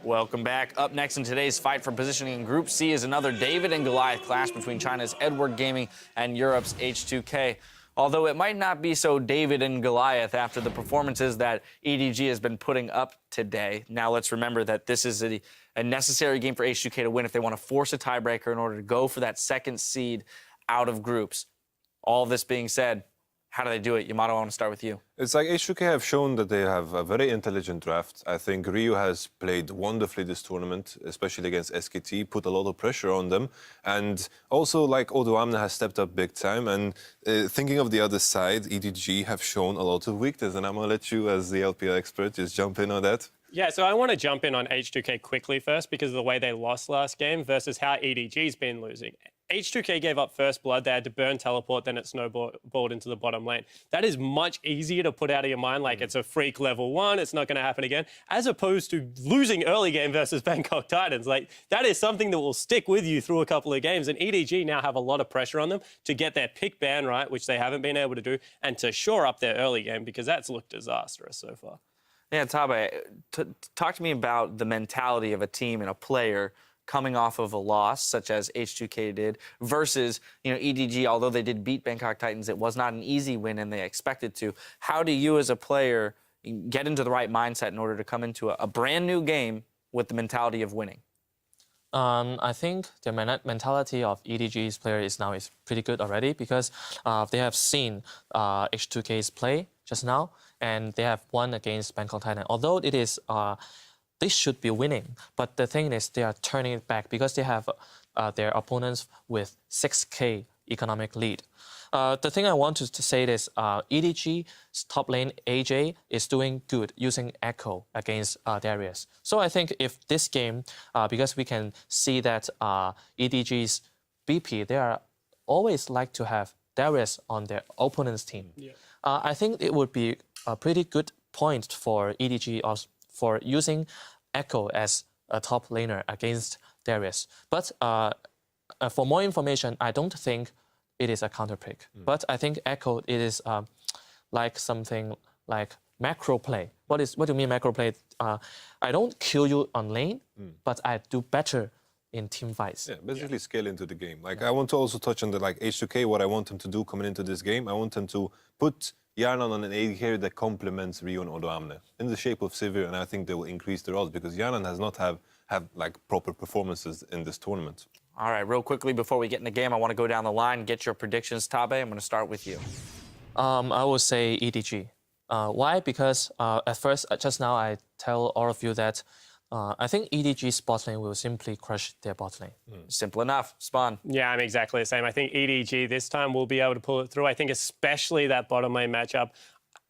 Welcome back. Up next in today's fight for positioning in Group C is another David and Goliath clash between China's Edward Gaming and Europe's H2K. Although it might not be so David and Goliath after the performances that EDG has been putting up today. Now let's remember that this is a necessary game for H2K to win if they want to force a tiebreaker in order to go for that second seed out of groups. All this being said, how do they do it? Yamato, I want to start with you. It's like H2K have shown that they have a very intelligent draft. I think Ryu has played wonderfully this tournament, especially against SKT, put a lot of pressure on them. And also, like, Odoamne has stepped up big time. And thinking of the other side, EDG have shown a lot of weakness. And I'm going to let you, as the LPL expert, just jump in on that. Yeah, so I want to jump in on H2K quickly first because of the way they lost last game versus how EDG's been losing. H2K gave up first blood. They had to burn teleport, then it snowballed into the bottom lane. That is much easier to put out of your mind, like it's a freak level 1, it's not going to happen again, as opposed to losing early game versus Bangkok Titans. Like, that is something that will stick with you through a couple of games, and EDG now have a lot of pressure on them to get their pick ban right, which they haven't been able to do, and to shore up their early game, because that's looked disastrous so far. Yeah, Tabe, talk to me about the mentality of a team and a player coming off of a loss, such as H2K did, versus, EDG, although they did beat Bangkok Titans, it was not an easy win and they expected to. How do you as a player get into the right mindset in order to come into a brand new game with the mentality of winning? I think the mentality of EDG's player is pretty good already because they have seen H2K's play just now, and they have won against Bangkok Titans. Although it is they should be winning, but the thing is they are turning it back because they have their opponents with 6K economic lead. The thing I want to say is EDG's top lane, AJ, is doing good using Echo against Darius. So I think if this game, because we can see that EDG's BP, they are always like to have Darius on their opponent's team. Yeah. I think it would be a pretty good point for EDG for using Echo as a top laner against Darius. But for more information, I don't think it is a counter pick. But I think Echo, it is like something like macro play. What do you mean macro play? I don't kill you on lane, but I do better in team fights. Yeah, basically scale into the game. Like, I want to also touch on the H2K, what I want them to do coming into this game. I want them to put Yarnan on an AD carry that complements Ryu and Odoamne in the shape of Sivir, and I think they will increase their odds because Yarnan has not have like proper performances in this tournament. All right, real quickly before we get in the game, I want to go down the line, get your predictions, Tabe. I'm going to start with you. I will say EDG. Why? Because at first, just now, I tell all of you that I think EDG's bot lane will simply crush their bot lane. Simple enough. Spawn. Yeah, I'm exactly the same. I think EDG this time will be able to pull it through. I think especially that bottom lane matchup.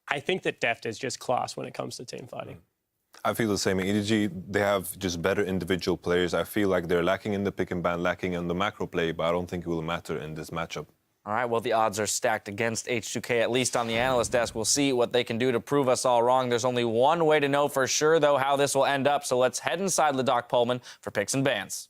I think that Deft is just class when it comes to team fighting. I feel the same. EDG, they have just better individual players. I feel like they're lacking in the pick and ban, lacking in the macro play, but I don't think it will matter in this matchup. All right, well, the odds are stacked against H2K, at least on the analyst desk. We'll see what they can do to prove us all wrong. There's only one way to know for sure, though, how this will end up. So let's head inside Ladakh Pullman for picks and bans.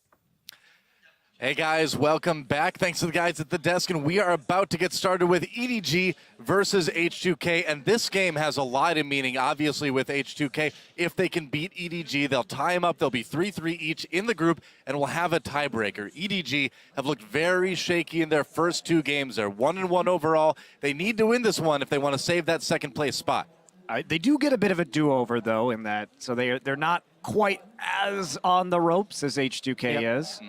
Hey guys, welcome back. Thanks to the guys at the desk, and we are about to get started with EDG versus H2K, and this game has a lot of meaning, obviously, with H2K. If they can beat EDG, they'll tie them up. They'll be 3-3 each in the group, and we'll have a tiebreaker. EDG have looked very shaky in their first 2 games. They're 1-1 overall. They need to win this one if they want to save that second place spot. They do get a bit of a do-over, though, in that, so they're not quite as on the ropes as H2K is.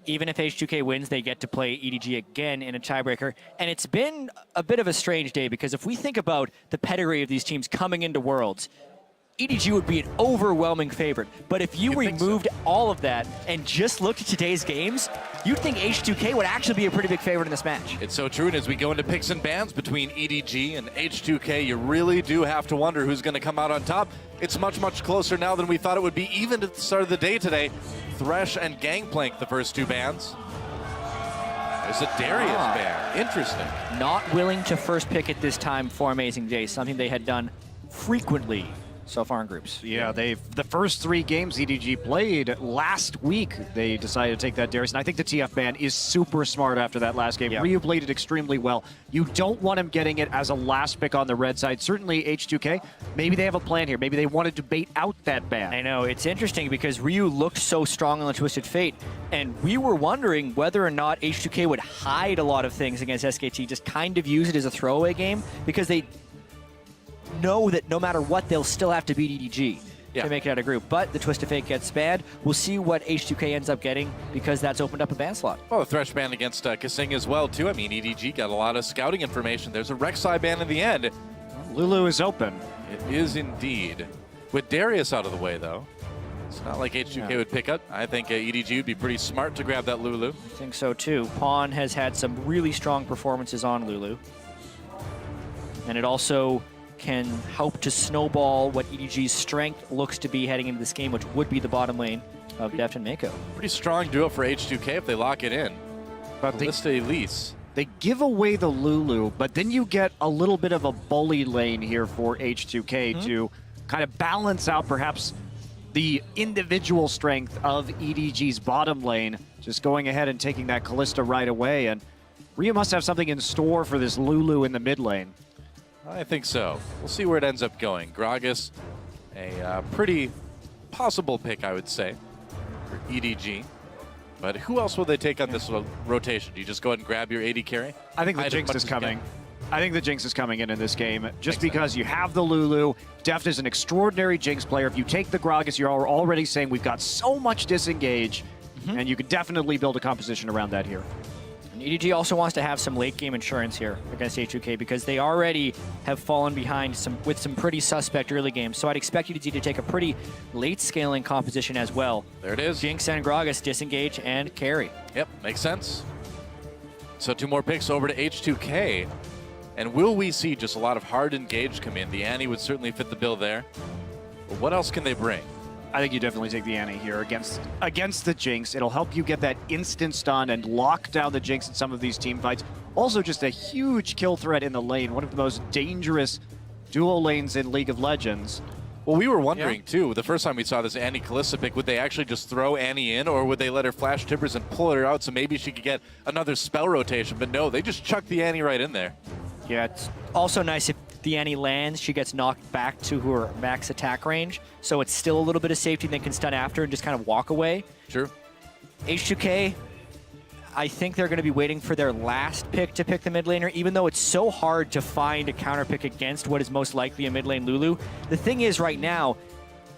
Even if H2K wins, they get to play EDG again in a tiebreaker. And it's been a bit of a strange day because if we think about the pedigree of these teams coming into Worlds, EDG would be an overwhelming favorite. But if you removed all of that and just looked at today's games, you'd think H2K would actually be a pretty big favorite in this match. It's so true, and as we go into picks and bans between EDG and H2K, you really do have to wonder who's going to come out on top. It's much, much closer now than we thought it would be, even at the start of the day today. Thresh and Gangplank, the first 2 bans. There's a Darius ban. Interesting. Not willing to first pick at this time for Amazing J, something they had done frequently so far in groups. Yeah, the first 3 games EDG played last week, they decided to take that Darius, and I think the TF ban is super smart after that last game. Yeah. Ryu played it extremely well. You don't want him getting it as a last pick on the red side. Certainly H2K, maybe they have a plan here. Maybe they wanted to bait out that ban. I know, it's interesting because Ryu looked so strong on the Twisted Fate, and we were wondering whether or not H2K would hide a lot of things against SKT, just kind of use it as a throwaway game, because they know that no matter what, they'll still have to beat EDG to make it out of group. But the Twisted Fate gets banned. We'll see what H2K ends up getting, because that's opened up a ban slot. Well, a Thresh ban against Kasing as well, too. I mean, EDG got a lot of scouting information. There's a Rek'Sai ban in the end. Lulu is open. It is indeed. With Darius out of the way, though, it's not like H2K would pick up. I think EDG would be pretty smart to grab that Lulu. I think so too. Pawn has had some really strong performances on Lulu. And it also can help to snowball what EDG's strength looks to be heading into this game, which would be the bottom lane of Deft and Mako. Pretty strong duo for H2K if they lock it in. But Ballista Elise. they give away the Lulu, but then you get a little bit of a bully lane here for H2K to kind of balance out perhaps the individual strength of EDG's bottom lane, just going ahead and taking that Callista right away. And Rhea must have something in store for this Lulu in the mid lane. I think so. We'll see where it ends up going. Gragas, a pretty possible pick, I would say, for EDG. But who else will they take on this rotation? Do you just go ahead and grab your AD carry? I think the Hide as Jinx much is as you coming. can? I think the Jinx is coming in this game just because you have the Lulu. Deft is an extraordinary Jinx player. If you take the Gragas, you're already saying we've got so much disengage, and you could definitely build a composition around that here. And EDG also wants to have some late game insurance here against H2K because they already have fallen behind with some pretty suspect early games. So I'd expect EDG to take a pretty late scaling composition as well. There it is. Jinx and Gragas disengage and carry. Yep, makes sense. So 2 more picks over to H2K. And will we see just a lot of hard engage come in? The Annie would certainly fit the bill there. But what else can they bring? I think you definitely take the Annie here against the Jinx. It'll help you get that instant stun and lock down the Jinx in some of these team fights. Also just a huge kill threat in the lane, one of the most dangerous duo lanes in League of Legends. Well, we were wondering, too, the first time we saw this Annie Callista pick, would they actually just throw Annie in, or would they let her flash timbers and pull her out so maybe she could get another spell rotation? But no, they just chucked the Annie right in there. Yeah, it's also nice if the Annie lands, she gets knocked back to her max attack range, so it's still a little bit of safety, and they can stun after and just kind of walk away. True. H2K, I think they're going to be waiting for their last pick to pick the mid laner, even though it's so hard to find a counter pick against what is most likely a mid lane Lulu. The thing is, right now,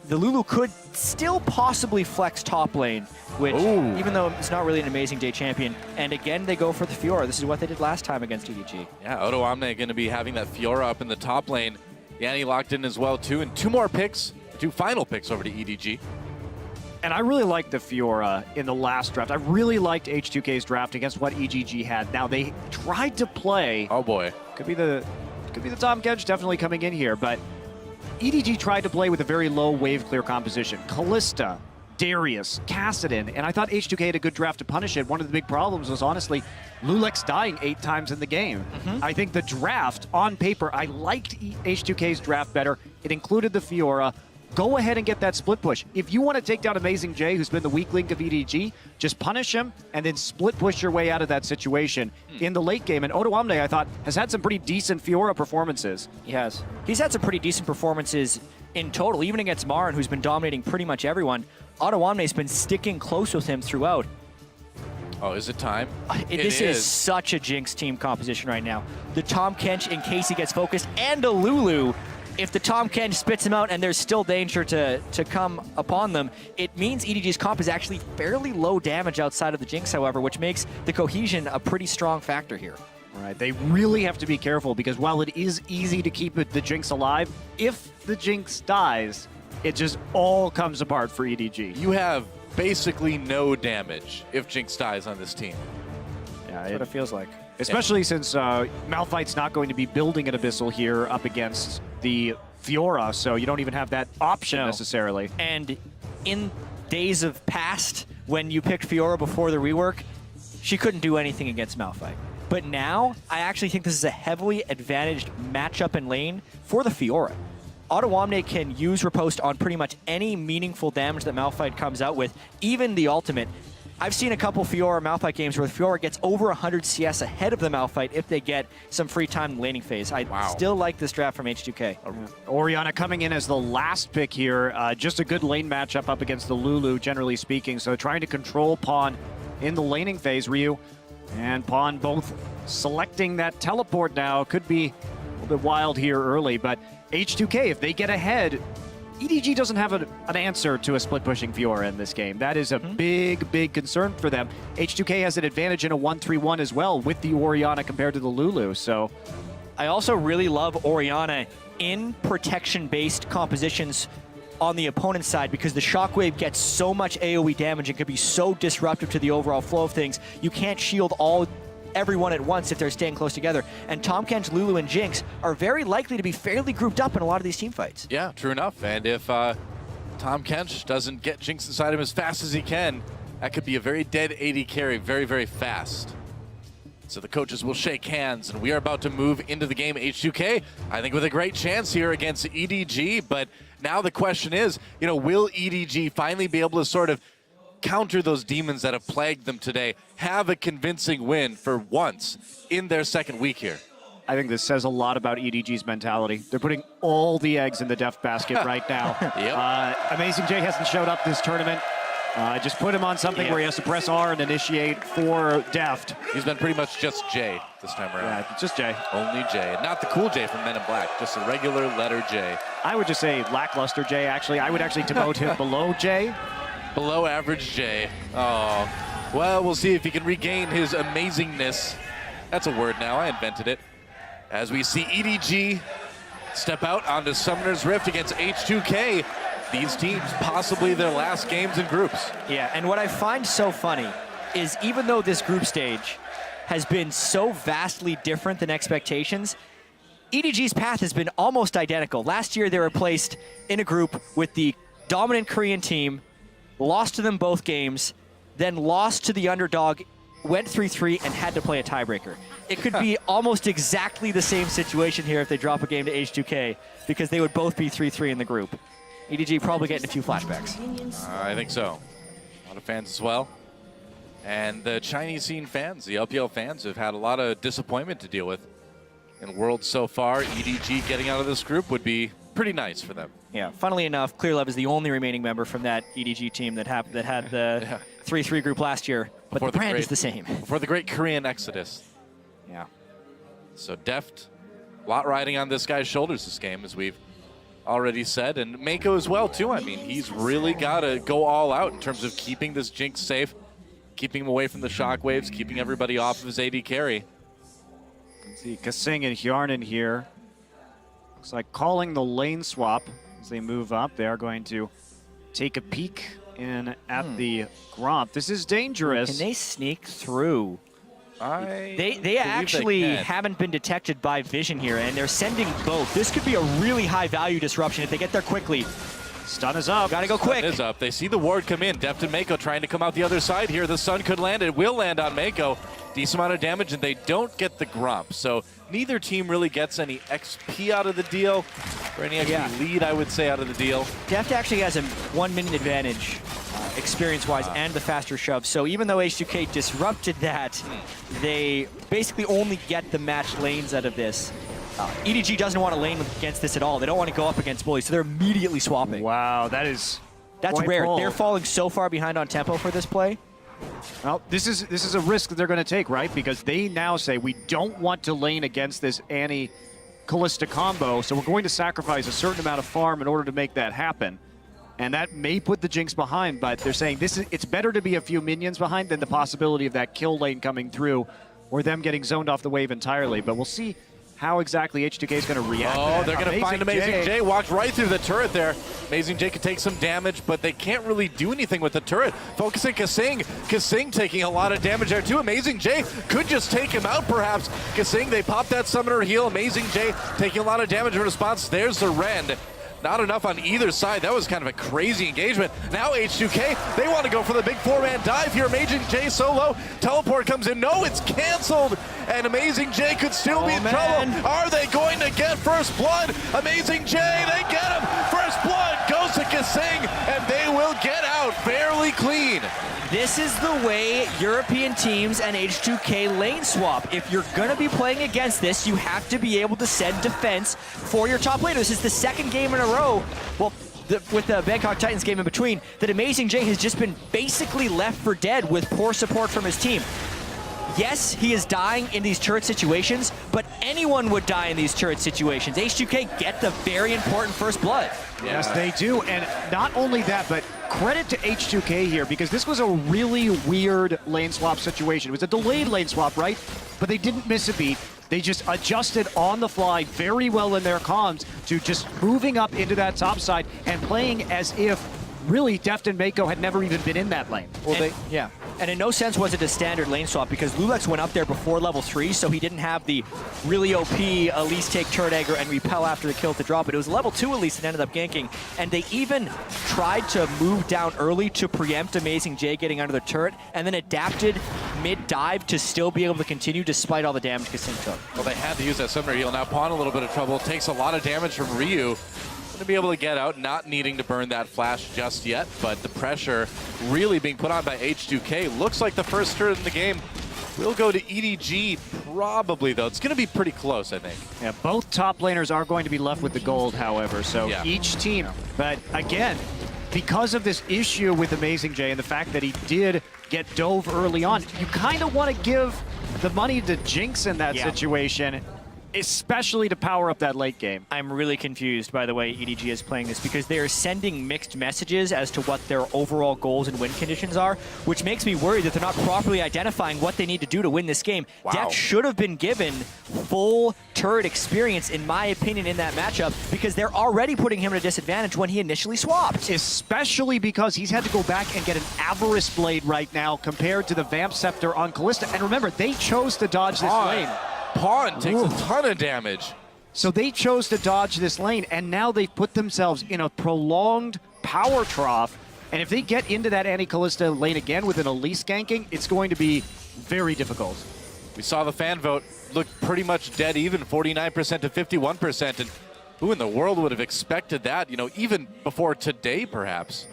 the Lulu could still possibly flex top lane, which, even though it's not really an amazing day champion, and again, they go for the Fiora. This is what they did last time against EDG. Yeah, Odo Omne going to be having that Fiora up in the top lane. Yanni locked in as well, too. And 2 more picks, 2 final picks over to EDG. And I really liked the Fiora in the last draft. I really liked H2K's draft against what EDG had. Now, they tried to play... Oh, boy. Could be the Tom Kench definitely coming in here, but EDG tried to play with a very low wave clear composition. Callista, Darius, Kassadin, and I thought H2K had a good draft to punish it. One of the big problems was honestly Lulex dying 8 times in the game. I think the draft, on paper, I liked H2K's draft better. It included the Fiora. Go ahead and get that split push. If you want to take down Amazing J, who's been the weak link of EDG, just punish him and then split push your way out of that situation in the late game. And Odo Omne, I thought, has had some pretty decent Fiora performances. He has. He's had some pretty decent performances in total, even against Marin, who's been dominating pretty much everyone. Odo Omne's been sticking close with him throughout. Oh, is it time? This is such a Jinx team composition right now. The Tom Kench, in case he gets focused, and a Lulu. If the Tom Kench spits him out and there's still danger to come upon them, it means EDG's comp is actually fairly low damage outside of the Jinx, however, which makes the cohesion a pretty strong factor here. Right, they really have to be careful because while it is easy to keep the Jinx alive, if the Jinx dies, it just all comes apart for EDG. You have basically no damage if Jinx dies on this team. Yeah, That's what it feels like. Especially since Malphite's not going to be building an Abyssal here up against the Fiora, so you don't even have that option necessarily. And in days of past, when you picked Fiora before the rework, she couldn't do anything against Malphite. But now, I actually think this is a heavily advantaged matchup in lane for the Fiora. Ottawamne can use Riposte on pretty much any meaningful damage that Malphite comes out with, even the ultimate. I've seen a couple Fiora Malphite games where Fiora gets over 100 CS ahead of the Malphite if they get some free time in the laning phase. I still like this draft from H2K. Orianna coming in as the last pick here. Just a good lane matchup up against the Lulu, generally speaking. So trying to control Pawn in the laning phase. Ryu and Pawn both selecting that teleport now. Could be a little bit wild here early, but H2K, if they get ahead, EDG doesn't have an answer to a split-pushing Fiora in this game. That is a big, big concern for them. H2K has an advantage in a 1-3-1 as well with the Orianna compared to the Lulu, so... I also really love Orianna in protection-based compositions on the opponent's side because the Shockwave gets so much AoE damage and can be so disruptive to the overall flow of things. You can't shield everyone at once if they're staying close together. And Tahm Kench, Lulu, and Jinx are very likely to be fairly grouped up in a lot of these team fights. Yeah, true enough. And if Tahm Kench doesn't get Jinx inside him as fast as he can, that could be a very dead AD carry very, very fast. So the coaches will shake hands, and we are about to move into the game. H2K, I think with a great chance here against EDG, but now the question is, will EDG finally be able to sort of counter those demons that have plagued them today, have a convincing win for once in their second week here? I think this says a lot about EDG's mentality. They're putting all the eggs in the Deft basket right now. Amazing J hasn't showed up this tournament. Just put him on something where he has to press R and initiate for Deft. He's been pretty much just J this time around. Yeah, just J. Only J. Not the cool J from Men in Black, just a regular letter J. I would just say lackluster J, actually. I would actually demote him below J. Below average J. Oh. Well, we'll see if he can regain his amazingness. That's a word now. I invented it. As we see EDG step out onto Summoner's Rift against H2K. These teams, possibly their last games in groups. Yeah, and what I find so funny is even though this group stage has been so vastly different than expectations, EDG's path has been almost identical. Last year, they were placed in a group with the dominant Korean team, lost to them both games, then lost to the underdog, went 3-3, and had to play a tiebreaker. It could be almost exactly the same situation here if they drop a game to H2K, because they would both be 3-3 in the group. EDG probably getting a few flashbacks. I think so. A lot of fans as well. And the Chinese scene fans, the LPL fans, have had a lot of disappointment to deal with in Worlds so far. EDG getting out of this group would be pretty nice for them. Yeah, funnily enough, Clearlove is the only remaining member from that EDG team that had the 3-3 group last year, but the brand is the same. Before the great Korean exodus. Yeah. So Deft, a lot riding on this guy's shoulders this game, as we've already said, and Mako as well too. I mean, he's really got to go all out in terms of keeping this Jinx safe, keeping him away from the shockwaves, keeping everybody off of his AD carry. Let's see, Kasing and Hjarnan here. Looks like calling the lane swap as they move up. They are going to take a peek in at the Gromp. This is dangerous. Can they sneak through? They believe actually they can. haven't been detected by vision here, and they're sending both. This could be a really high value disruption if they get there quickly. Stun is up. Gotta go quick. Stun is up. They see the ward come in. Deft and Mako trying to come out the other side here. The sun could land. It will land on Mako. Decent amount of damage, and they don't get the Gromp. So neither team really gets any XP out of the deal, or any XP lead, I would say, out of the deal. Deft actually has a 1 minute advantage experience-wise and the faster shove. So even though H2K disrupted that, they basically only get the matched lanes out of this. EDG doesn't want to lane against this at all. They don't want to go up against bullies, so they're immediately swapping. Wow, that's rare. bold. They're falling so far behind on tempo for this play. Well, this is a risk that they're going to take, right? Because they now say we don't want to lane against this Annie Callista combo, so we're going to sacrifice a certain amount of farm in order to make that happen. And that may put the Jinx behind, but they're saying it's better to be a few minions behind than the possibility of that kill lane coming through or them getting zoned off the wave entirely. But we'll see how exactly H2K is going to react to that. They're going to find Amazing J. Walked right through the turret there. Amazing J can take some damage, but they can't really do anything with the turret. Focusing Kasing. Kasing taking a lot of damage there too. Amazing J could just take him out perhaps. Kasing, they pop that summoner heal. Amazing J taking a lot of damage in response. There's the rend. Not enough on either side. That was kind of a crazy engagement. Now H2K, they want to go for the big 4-man dive here. Amazing J solo. Teleport comes in. No, it's canceled. And Amazing J could still be in trouble. Are they going to get first blood? Amazing J, they get him. First blood goes to Kasing, and they will get out fairly clean. This is the way European teams and H2K lane swap. If you're going to be playing against this, you have to be able to send defense for your top laner. This is the second game in a row, well, with the Bangkok Titans game in between, that Amazing J has just been basically left for dead with poor support from his team. Yes, he is dying in these turret situations, but anyone would die in these turret situations. H2K get the very important first blood. Yes, they do. And not only that, but credit to H2K here, because this was a really weird lane swap situation. It was a delayed lane swap, right? But they didn't miss a beat. They just adjusted on the fly very well in their comms to just moving up into that top side and playing as if really Deft and Mako had never even been in that lane. Well, yeah. And in no sense was it a standard lane swap because Lulex went up there before level 3, so he didn't have the really OP Elise take turret aggro and repel after the kill to drop it. It was level 2 Elise that ended up ganking, and they even tried to move down early to preempt Amazing J getting under the turret, and then adapted mid-dive to still be able to continue despite all the damage Kasing took. Well, they had to use that summoner heal. Now Pawn a little bit of trouble. Takes a lot of damage from Ryu. To be able to get out, not needing to burn that flash just yet, but the pressure really being put on by H2K. Looks like the first turret in the game will go to EDG, probably, though. It's going to be pretty close, I think. Yeah, both top laners are going to be left with the gold, however, so each team. But again, because of this issue with Amazing J and the fact that he did get dove early on, you kind of want to give the money to Jinx in that situation, especially to power up that late game. I'm really confused by the way EDG is playing this because they are sending mixed messages as to what their overall goals and win conditions are, which makes me worried that they're not properly identifying what they need to do to win this game. Deft should have been given full turret experience, in my opinion, in that matchup because they're already putting him at a disadvantage when he initially swapped. Especially because he's had to go back and get an Avarice Blade right now compared to the Vamp Scepter on Callista. And remember, they chose to dodge this lane. Pawn takes a ton of damage. So they chose to dodge this lane, and now they've put themselves in a prolonged power trough. And if they get into that anti-Callista lane again with an Elise ganking, it's going to be very difficult. We saw the fan vote look pretty much dead even, 49% to 51%. And who in the world would have expected that, you know, even before today, perhaps?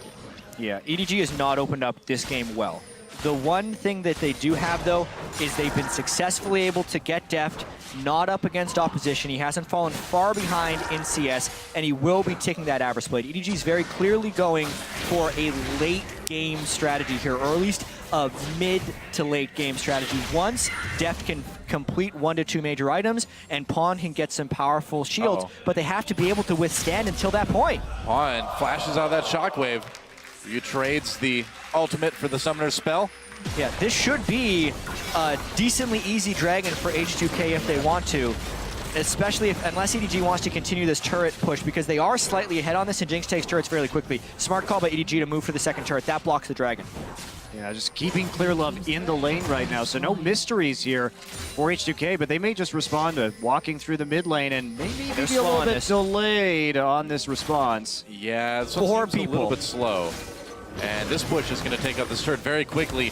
Yeah, EDG has not opened up this game well. The one thing that they do have, though, is they've been successfully able to get Deft not up against opposition. He hasn't fallen far behind in CS, and he will be taking that Avarice Blade. EDG is very clearly going for a late game strategy here, or at least a mid to late game strategy. Once Deft can complete 1 to 2 major items, and Pawn can get some powerful shields, but they have to be able to withstand until that point. Pawn flashes out that shockwave. Ryu trades the ultimate for the summoner's spell. Yeah, this should be a decently easy dragon for H2K if they want to, especially unless EDG wants to continue this turret push, because they are slightly ahead on this and Jinx takes turrets fairly quickly. Smart call by EDG to move for the second turret. That blocks the dragon. Yeah, just keeping Clear Love in the lane right now, so no mysteries here for H2K, but they may just respond to walking through the mid lane and maybe be a little bit delayed on this response. Yeah, this one seems a little bit slow. And this push is going to take up this turret very quickly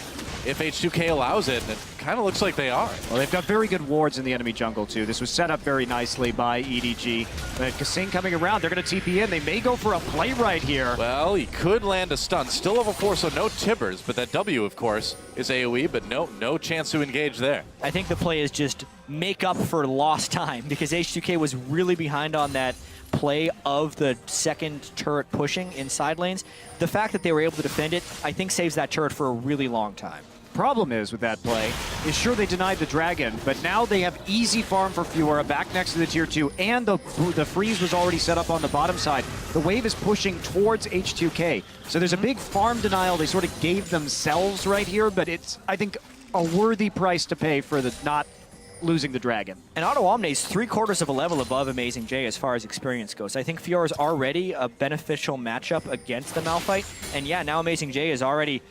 if H2K allows it, and it kind of looks like they are. Well, they've got very good wards in the enemy jungle, too. This was set up very nicely by EDG. But Kasing coming around, they're going to TP in. They may go for a play right here. Well, he could land a stun. Still level 4, so no timbers, but that W, of course, is AoE, but no chance to engage there. I think the play is just make up for lost time, because H2K was really behind on that play of the second turret pushing in side lanes. The fact that they were able to defend it, I think, saves that turret for a really long time. Problem is with that play is sure they denied the dragon, but now they have easy farm for Fiora back next to the tier 2, and the freeze was already set up on the bottom side. The wave is pushing towards H2K, so there's a big farm denial they sort of gave themselves right here, but it's, I think, a worthy price to pay for the not losing the dragon. And Auto Omni is 3/4 of a level above Amazing J as far as experience goes. I think Fiora's already a beneficial matchup against the Malphite, and yeah, now Amazing J is already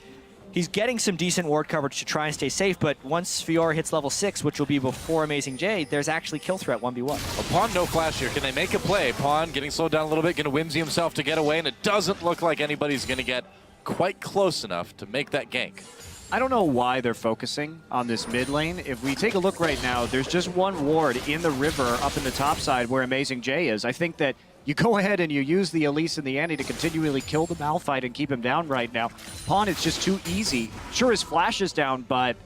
He's getting some decent ward coverage to try and stay safe, but once Fiora hits level 6, which will be before Amazing J, there's actually kill threat 1v1. Well, Pawn no flash here. Can they make a play? Pawn getting slowed down a little bit, going to whimsy himself to get away, and it doesn't look like anybody's going to get quite close enough to make that gank. I don't know why they're focusing on this mid lane. If we take a look right now, there's just one ward in the river up in the top side where Amazing J is. I think that you go ahead and you use the Elise and the Annie to continually kill the Malphite and keep him down right now. Pawn, it's just too easy. Sure, his flash is down, but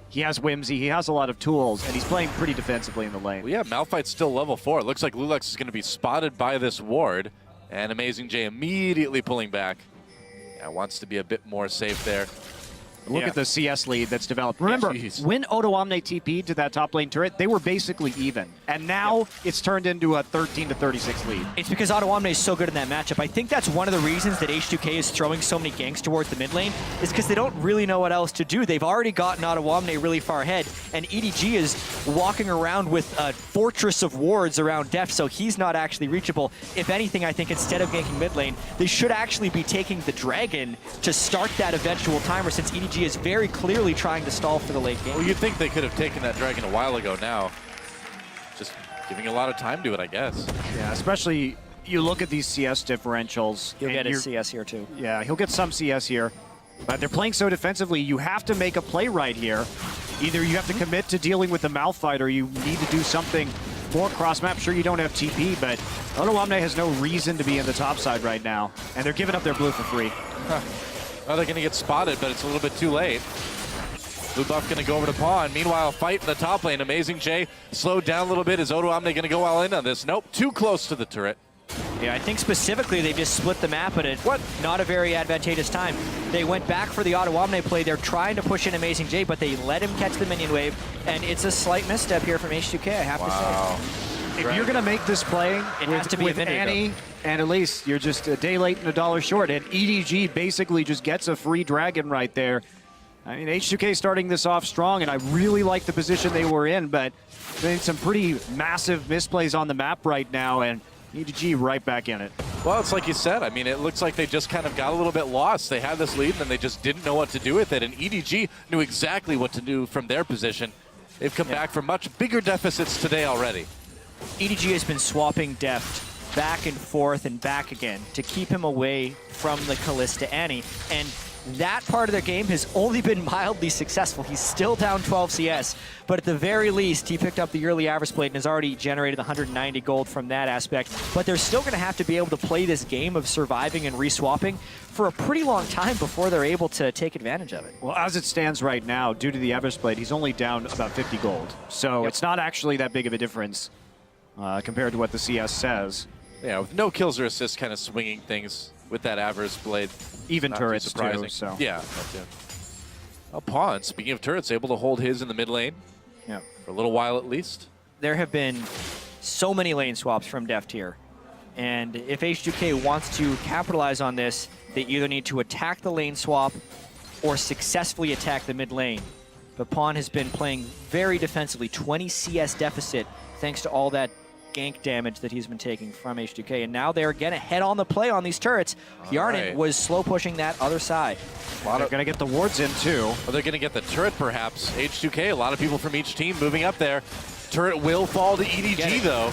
he has Whimsy, he has a lot of tools, and he's playing pretty defensively in the lane. Well, yeah, Malphite's still level 4. It looks like Lulex is going to be spotted by this ward, and Amazing J immediately pulling back. Yeah, wants to be a bit more safe there. Look at the CS lead that's developed. Remember, when Odo Omne TP'd to that top lane turret, they were basically even. And now it's turned into a 13-36 lead. It's because Odo Omne is so good in that matchup. I think that's one of the reasons that H2K is throwing so many ganks towards the mid lane, is because they don't really know what else to do. They've already gotten Odo Omne really far ahead, and EDG is walking around with a fortress of wards around Deft, so he's not actually reachable. If anything, I think instead of ganking mid lane, they should actually be taking the Dragon to start that eventual timer, since EDG is very clearly trying to stall for the late game. Well, you'd think they could have taken that Dragon a while ago now. Just giving a lot of time to it, I guess. Yeah, especially you look at these CS differentials. He'll get his CS here too. Yeah, he'll get some CS here. But they're playing so defensively, you have to make a play right here. Either you have to commit to dealing with the Malphite, or you need to do something more cross-map. Sure, you don't have TP, but Odo Omne has no reason to be in the top side right now. And they're giving up their blue for free. Oh, they're going to get spotted, but it's a little bit too late. Blue buff going to go over to Pawn. Meanwhile, fight in the top lane. Amazing J slowed down a little bit. Is Odo Omne going to go all in on this? Nope, too close to the turret. Yeah, I think specifically they just split the map at not a very advantageous time. They went back for the Odo Omne play. They're trying to push in Amazing J, but they let him catch the minion wave, and it's a slight misstep here from H2K, I have to say. If you're going to make this play has to be with a Vindigo. Annie and Elise, you're just a day late and a dollar short. And EDG basically just gets a free Dragon right there. I mean, H2K starting this off strong, and I really like the position they were in, but they made some pretty massive misplays on the map right now, and EDG right back in it. Well, it's like you said. I mean, it looks like they just kind of got a little bit lost. They had this lead, and they just didn't know what to do with it. And EDG knew exactly what to do from their position. They've come back from much bigger deficits today already. EDG has been swapping Deft back and forth and back again to keep him away from the Kalista Annie. And that part of their game has only been mildly successful. He's still down 12 CS, but at the very least, he picked up the early Avarice Blade and has already generated 190 gold from that aspect. But they're still going to have to be able to play this game of surviving and reswapping for a pretty long time before they're able to take advantage of it. Well, as it stands right now, due to the Avarice Blade, he's only down about 50 gold. So it's not actually that big of a difference compared to what the CS says. Yeah, with no kills or assists, kind of swinging things with that Avarice Blade. Even Not turrets, too surprising. too, so. Yeah, that too. Well, Pawn, speaking of turrets, able to hold his in the mid lane. Yeah. For a little while at least. There have been so many lane swaps from Deft here. And if H2K wants to capitalize on this, they either need to attack the lane swap or successfully attack the mid lane. But Pawn has been playing very defensively, 20 CS deficit, thanks to all that gank damage that he's been taking from H2K. And now they're again ahead on the play on these turrets. Yarnan was slow pushing that other side. They're going to get the wards in, too. Well, they're going to get the turret, perhaps. H2K, a lot of people from each team moving up there. Turret will fall to EDG, though.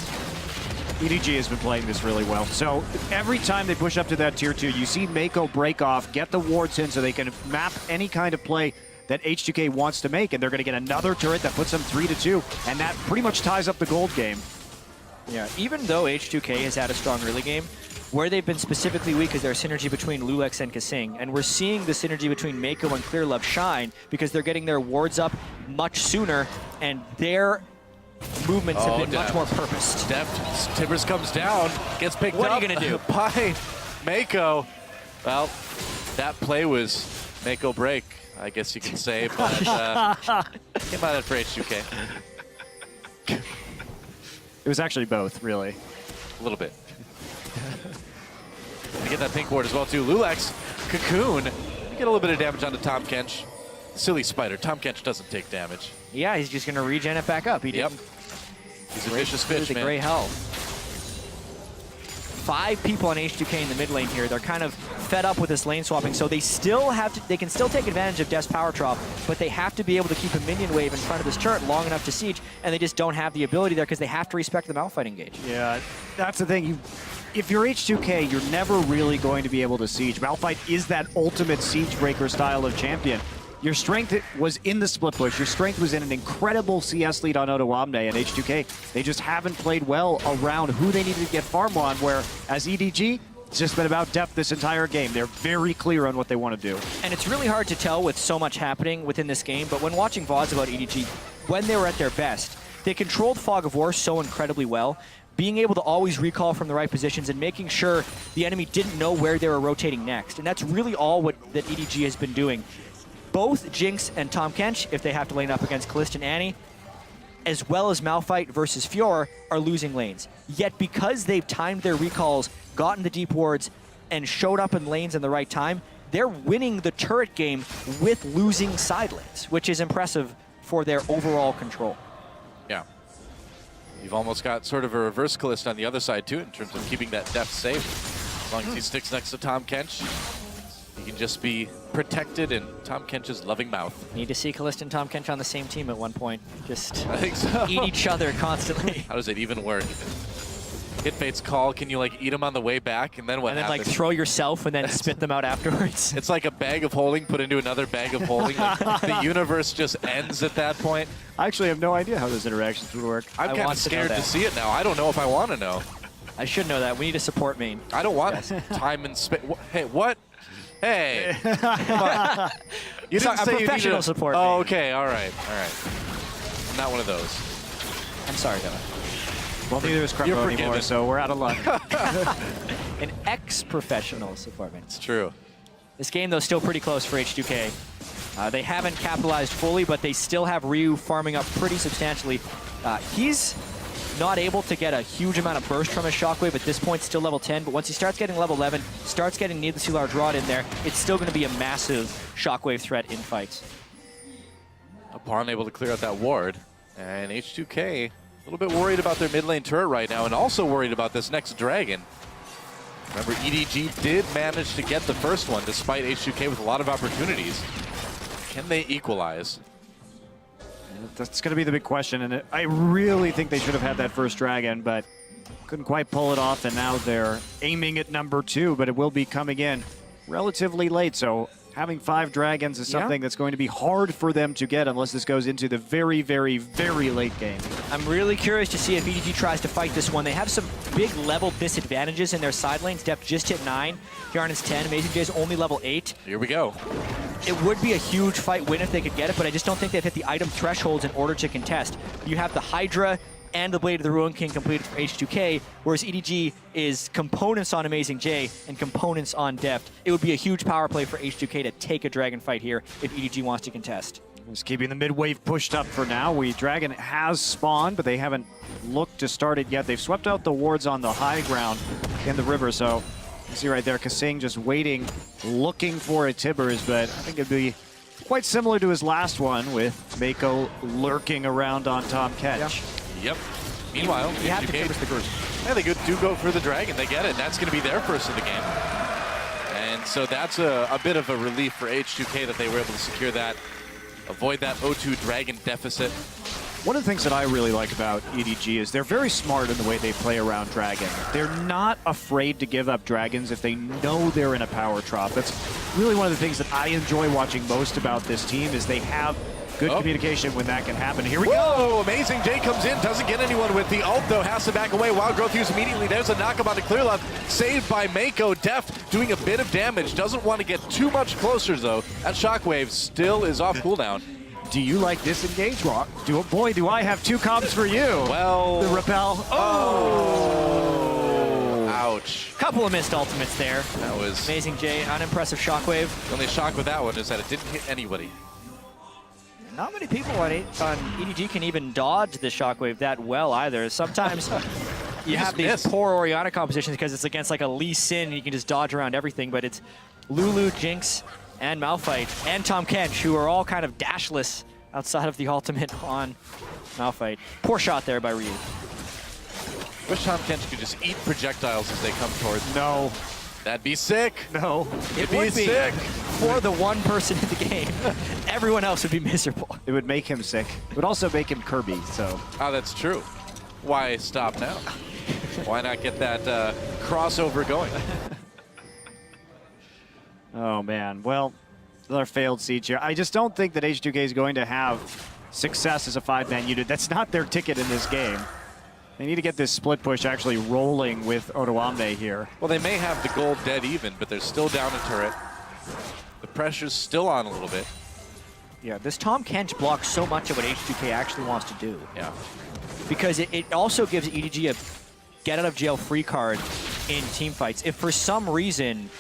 EDG has been playing this really well. So every time they push up to that tier 2, you see Mako break off, get the wards in so they can map any kind of play that H2K wants to make, and they're going to get another turret that puts them 3-2, and that pretty much ties up the gold game. Yeah, even though H2K has had a strong early game, where they've been specifically weak is their synergy between Lulex and Kasing. And we're seeing the synergy between Mako and Clearlove shine because they're getting their wards up much sooner, and their movements have been much more purposed. Deft, Tibbers comes down, gets picked up. What are you going to do? By Mako. Well, that play was Mako break, I guess you can say, but came by that for H2K. It was actually both, really. A little bit. To get that pink ward as well, too. Lulex, Cocoon, get a little bit of damage onto Tom Kench. Silly spider. Tom Kench doesn't take damage. Yeah, he's just going to regen it back up. He didn't. He's a vicious fish, the man. gray hell. 5 people on H2K in the mid lane here. They're kind of fed up with this lane swapping, so they still have to, they can still take advantage of Death's power drop, but they have to be able to keep a minion wave in front of this turret long enough to siege, and they just don't have the ability there because they have to respect the Malphite engage. Yeah, that's the thing. If you're H2K, you're never really going to be able to siege. Malphite is that ultimate siege breaker style of champion. Your strength was in the split push. Your strength was in an incredible CS lead on Odoamne, and H2K, they just haven't played well around who they needed to get farm on, where as EDG, it's just been about depth this entire game. They're very clear on what they want to do. And it's really hard to tell with so much happening within this game, but when watching VODs about EDG, when they were at their best, they controlled Fog of War so incredibly well, being able to always recall from the right positions and making sure the enemy didn't know where they were rotating next. And that's really all that EDG has been doing. Both Jinx and Tahm Kench, if they have to lane up against Kalista and Annie, as well as Malphite versus Fiora, are losing lanes. Yet because they've timed their recalls, gotten the deep wards, and showed up in lanes in the right time, they're winning the turret game with losing side lanes, which is impressive for their overall control. Yeah. You've almost got sort of a reverse Kalista on the other side, too, in terms of keeping that depth safe. As long as he sticks next to Tahm Kench, he can just be protected in Tahm Kench's loving mouth. Need to see Kalista and Tahm Kench on the same team at one point. Just I think so. eat each other constantly. How does it even work? Hit Fate's call, can you like eat them on the way back, and then what And then happens? like throw yourself and then spit them out afterwards. It's like a bag of holding put into another bag of holding. The universe just ends at that point. I actually have no idea how those interactions would work. I'm kind want of to know scared to that. see it now. I don't know if I want to know. I should know that. We need a support main. I don't want time and space. Hey, what? Hey, come on. You Sorry, didn't a say you professional needed a- support Oh, main. okay, all right. I'm not one of those. I'm sorry, Dylan. Well, neither is You're Crumbo forgiven. anymore, so we're out of luck. An ex-professional support main. It's true. This game, though, still pretty close for H2K. They haven't capitalized fully, but they still have Ryu farming up pretty substantially. He's not able to get a huge amount of burst from his Shockwave at this point, still level 10, but once he starts getting level 11, starts getting needlessly large rod in there, it's still going to be a massive Shockwave threat in fights. Upon able to clear out that ward, and H2K a little bit worried about their mid lane turret right now, and also worried about this next dragon. Remember, EDG did manage to get the first one, despite H2K with a lot of opportunities. Can they equalize? That's going to be the big question, and I really think they should have had that first dragon, but couldn't quite pull it off, and now they're aiming at number 2, but it will be coming in relatively late, so having 5 dragons is something that's going to be hard for them to get unless this goes into the very, very, very late game. I'm really curious to see if EDG tries to fight this one. They have some big level disadvantages in their side lanes. Depth just hit 9. Yarn is 10. Amazing J's only level 8. Here we go. It would be a huge fight win if they could get it, but I just don't think they've hit the item thresholds in order to contest. You have the Hydra and the Blade of the Ruin King completed for H2K, whereas EDG is components on Amazing J and components on Deft. It would be a huge power play for H2K to take a dragon fight here if EDG wants to contest. Just keeping the mid wave pushed up for now. Dragon has spawned, but they haven't looked to start it yet. They've swept out the wards on the high ground in the river, so you see right there, Kasing just waiting, looking for a Tibbers, but I think it'd be quite similar to his last one with Mako lurking around on Tahm Kench. Yep. Meanwhile, You have to H2K, Tibbers the group. yeah, they do go for the dragon. They get it. That's going to be their first of the game. And so that's a bit of a relief for H2K that they were able to secure that, avoid that O2 dragon deficit. One of the things that I really like about EDG is they're very smart in the way they play around Dragon. They're not afraid to give up Dragons if they know they're in a power drop. That's really one of the things that I enjoy watching most about this team is they have good communication when that can happen. Here we go. Whoa, Amazing J comes in, doesn't get anyone with the ult though, has to back away. Wild Growth used immediately. There's a knockup on the clear left, saved by Mako. Deft doing a bit of damage, doesn't want to get too much closer though. That Shockwave still is off cooldown. Do you like disengage, Rock? Boy, do I have 2 comps for you. Well, The repel. ouch. Couple of missed ultimates there. That was Amazing J, unimpressive Shockwave. the only shock with that one is that it didn't hit anybody. Not many people on EDG can even dodge the Shockwave that well either. Sometimes you have these missed. poor Orianna compositions because it's against like a Lee Sin and you can just dodge around everything, but it's Lulu, Jinx, and Malphite, and Tahm Kench, who are all kind of dashless outside of the ultimate on Malphite. Poor shot there by Ryu. Wish Tom Kench could just eat projectiles as they come towards him. No. That'd be sick. No. It It'd would be sick. for the one person in the game. Everyone else would be miserable. It would make him sick. It would also make him Kirby, so. Oh, that's true. Why stop now? Why not get that crossover going? Oh, man. Well, another failed siege here. I just don't think that H2K is going to have success as a 5-man unit. That's not their ticket in this game. They need to get this split push actually rolling with Odoamne here. Well, they may have the gold dead even, but they're still down a turret. The pressure's still on a little bit. Yeah, this Tom Kench blocks so much of what H2K actually wants to do. Yeah. Because it also gives EDG a get-out-of-jail-free card in team fights. If for some reason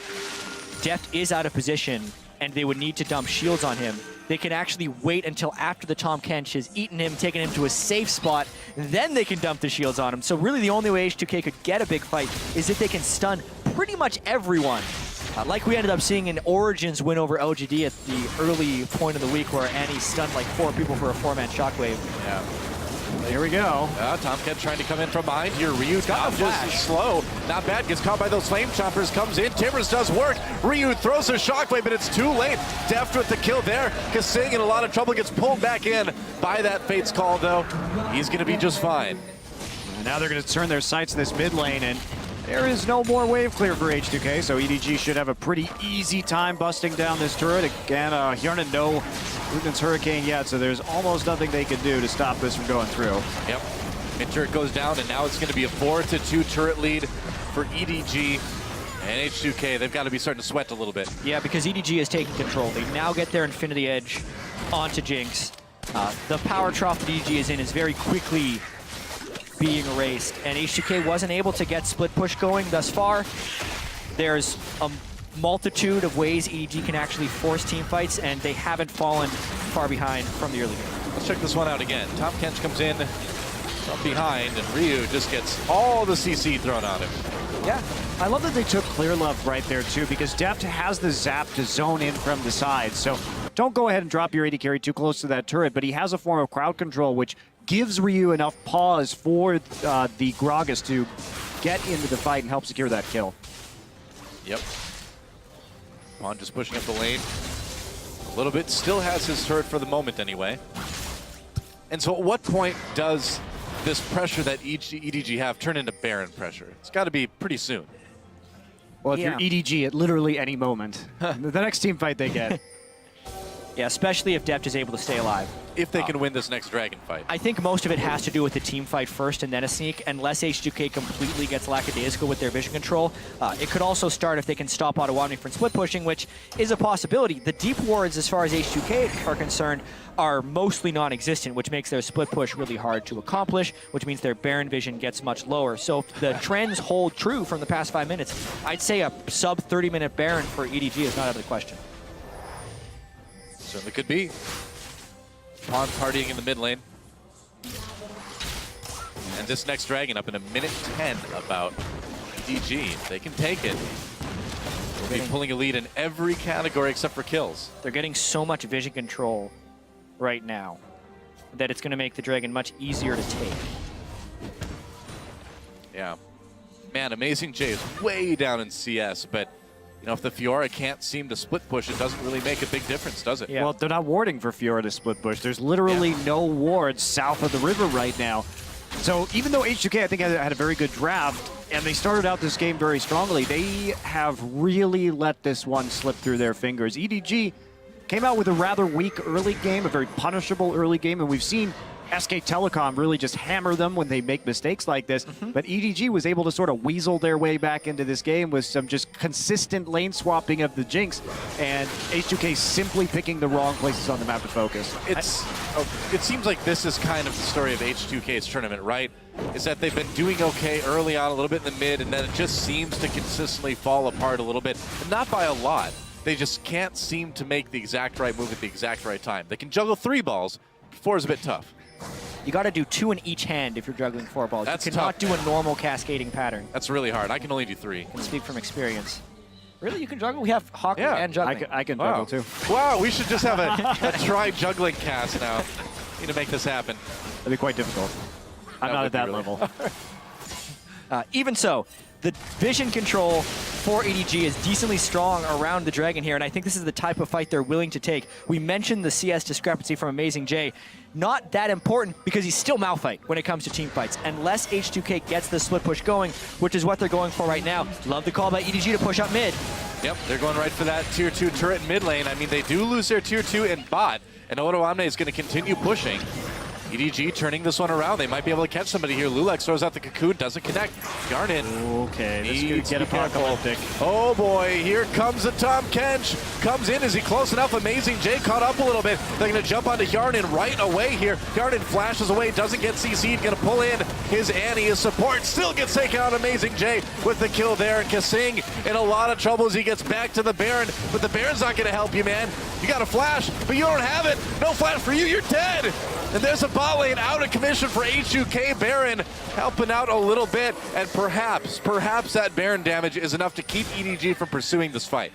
Deft is out of position and they would need to dump shields on him, they can actually wait until after the Tom Kench has eaten him, taken him to a safe spot, then they can dump the shields on him. So really the only way H2K could get a big fight is if they can stun pretty much everyone. Like we ended up seeing in Origin's win over LGD at the early point of the week where Annie stunned like 4 people for a 4-man shockwave. Yeah. Here we go. Tom Kench trying to come in from behind here. Ryu got a just flash. slow. Not bad. Gets caught by those flame choppers. Comes in. Timbers does work. Ryu throws a shockwave, but it's too late. Deft with the kill there. Kasing in a lot of trouble. Gets pulled back in by that Fate's Call, though. He's going to be just fine. And now they're going to turn their sights in this mid lane, and there is no more wave clear for H2K, so EDG should have a pretty easy time busting down this turret. Again, Hjarnan, no Luden's Hurricane yet, so there's almost nothing they can do to stop this from going through. Yep. Mid turret goes down, and now it's going to be a 4-2 turret lead for EDG. And H2K, they've got to be starting to sweat a little bit. Yeah, because EDG is taking control. They now get their Infinity Edge onto Jinx. The power trough that EDG is in is very quickly being erased, and H2K wasn't able to get split push going thus far. There's a multitude of ways EDG can actually force team fights, and they haven't fallen far behind from the early game. Let's check this one out again. Tom Kench comes in from behind, and Ryu just gets all the CC thrown on him. Yeah, I love that they took Clear Love right there too, because Deft has the zap to zone in from the side. So don't go ahead and drop your AD carry too close to that turret, but he has a form of crowd control, which gives Ryu enough pause for the Gragas to get into the fight and help secure that kill. Yep. Mon just pushing up the lane a little bit. Still has his turret for the moment anyway. And so at what point does this pressure that EDG have turn into Baron pressure? It's got to be pretty soon. Well, if Yeah. you're EDG at literally any moment, the next team fight they get. Yeah, especially if Deft is able to stay alive. If they can win this next dragon fight. I think most of it has to do with the team fight first and then a sneak, unless H2K completely gets lackadaisical with their vision control. It could also start if they can stop Odoamne from split pushing, which is a possibility. The deep wards, as far as H2K are concerned, are mostly non-existent, which makes their split push really hard to accomplish, which means their Baron vision gets much lower. So if the trends hold true from the past 5 minutes, I'd say a sub 30-minute Baron for EDG is not out of the question. Certainly could be. Mon partying in the mid lane. And this next dragon up in a minute 10 about EDG. They can take it. They'll be pulling a lead in every category except for kills. They're getting so much vision control right now that it's going to make the dragon much easier to take. Yeah. Man, Amazing J is way down in CS, but you know, if the Fiora can't seem to split push, it doesn't really make a big difference, does it? Yeah. Well, they're not warding for Fiora to split push. There's literally no wards south of the river right now. So even though H2K, I think, had a very good draft, and they started out this game very strongly, they have really let this one slip through their fingers. EDG came out with a rather weak early game, a very punishable early game, and we've seen SK Telecom really just hammer them when they make mistakes like this. But EDG was able to sort of weasel their way back into this game with some just consistent lane swapping of the Jinx, and H2K simply picking the wrong places on the map to focus. It seems like this is kind of the story of H2K's tournament, right? Is that they've been doing okay early on, a little bit in the mid, and then it just seems to consistently fall apart a little bit. And not by a lot. They just can't seem to make the exact right move at the exact right time. They can juggle 3 balls, 4 is a bit tough. You got to do 2 in each hand if you're juggling 4 balls. That's you cannot tough. do a normal cascading pattern. That's really hard. I can only do 3. I can speak from experience. Really, you can juggle? We have Hawker Yeah. and juggling. I can Wow. juggle too. Wow, we should just have a try juggling cast now. Need to make this happen. That'd be quite difficult. I'm That not would at that be really- level. Even so, the vision control for EDG is decently strong around the Dragon here, and I think this is the type of fight they're willing to take. We mentioned the CS discrepancy from Amazing J. Not that important because he's still Malphite when it comes to team fights, unless H2K gets the split push going, which is what they're going for right now. Love the call by EDG to push up mid. Yep, they're going right for that tier 2 turret mid lane. I mean, they do lose their tier 2 in bot, and Odoamne is going to continue pushing. EDG turning this one around. They might be able to catch somebody here. Lulex throws out the cocoon, doesn't connect. Yarnin. Okay, this could get apocalyptic. Oh boy, here comes a Tom Kench. Comes in, is he close enough? Amazing J caught up a little bit. They're gonna jump onto Yarnin right away here. Yarnin flashes away, doesn't get CC'd, gonna pull in his Annie, his support, still gets taken out. Amazing J with the kill there. And Kasing in a lot of trouble as he gets back to the Baron, but the Baron's not gonna help you, man. You got a flash, but you don't have it. No flash for you, you're dead. And there's a bot lane out of commission for H2K. Baron helping out a little bit, and perhaps that Baron damage is enough to keep EDG from pursuing this fight.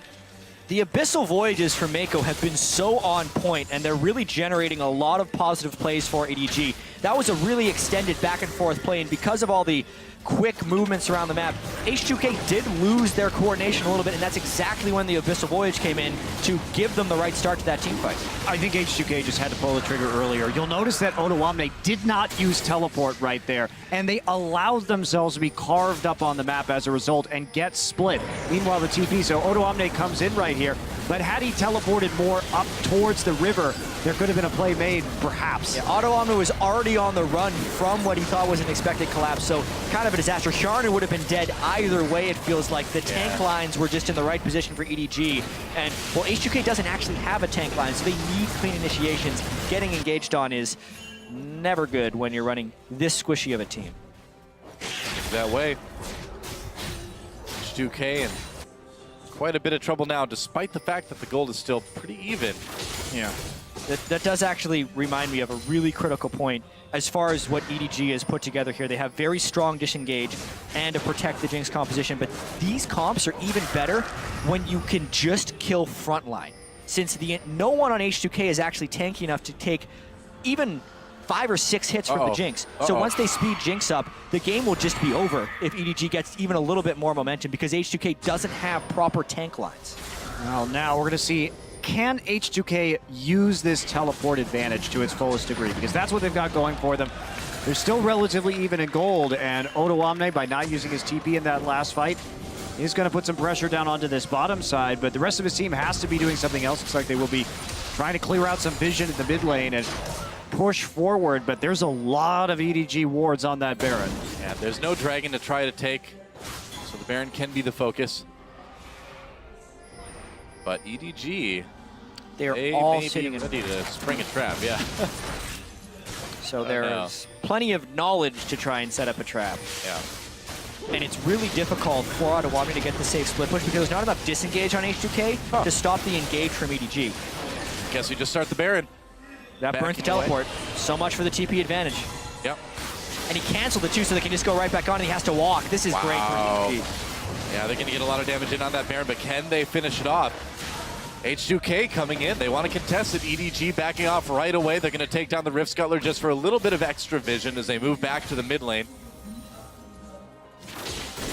The Abyssal Voyages for Mako have been so on point, and they're really generating a lot of positive plays for EDG. That was a really extended back and forth play, and because of all the quick movements around the map, H2K did lose their coordination a little bit, and that's exactly when the Abyssal Voyage came in to give them the right start to that team fight. I think H2K just had to pull the trigger earlier. You'll notice that Odoamne did not use teleport right there, and they allowed themselves to be carved up on the map as a result and get split. Meanwhile, the TP, so Odoamne comes in right here, but had he teleported more up towards the river, there could have been a play made, perhaps. Yeah, Odoamne was already on the run from what he thought was an expected collapse, so kind of a disaster. Yarnin would have been dead either way, it feels like. The tank lines were just in the right position for EDG, and, well, H2K doesn't actually have a tank line, so they need clean initiations. Getting engaged on is never good when you're running this squishy of a team. That way. H2K in quite a bit of trouble now, despite the fact that the gold is still pretty even. Yeah. That does actually remind me of a really critical point as far as what EDG has put together here. They have very strong disengage and a protect the Jinx composition, but these comps are even better when you can just kill frontline. Since no one on H2K is actually tanky enough to take even 5 or 6 hits from the Jinx. So once they speed Jinx up, the game will just be over if EDG gets even a little bit more momentum because H2K doesn't have proper tank lines. Well, now we're going to see, can H2K use this teleport advantage to its fullest degree? Because that's what they've got going for them. They're still relatively even in gold, and Odoamne, by not using his TP in that last fight, is going to put some pressure down onto this bottom side, but the rest of his team has to be doing something else. Looks like they will be trying to clear out some vision in the mid lane and push forward, but there's a lot of EDG wards on that Baron. Yeah, there's no dragon to try to take, so the Baron can be the focus. But EDG, They're all may sitting be in. ready to spring a trap, yeah. So there's plenty of knowledge to try and set up a trap. Yeah. And it's really difficult for Odoamne to get the safe split push because there's not enough disengage on H2K to stop the engage from EDG. Guess we just start the Baron. That burnt the teleport. So much for the TP advantage. Yep. And he canceled it too, so they can just go right back on and he has to walk. This is great for EDG. Yeah, they're going to get a lot of damage in on that Baron, but can they finish it off? H2K coming in. They want to contest it. EDG backing off right away. They're going to take down the Rift Scuttler just for a little bit of extra vision as they move back to the mid lane.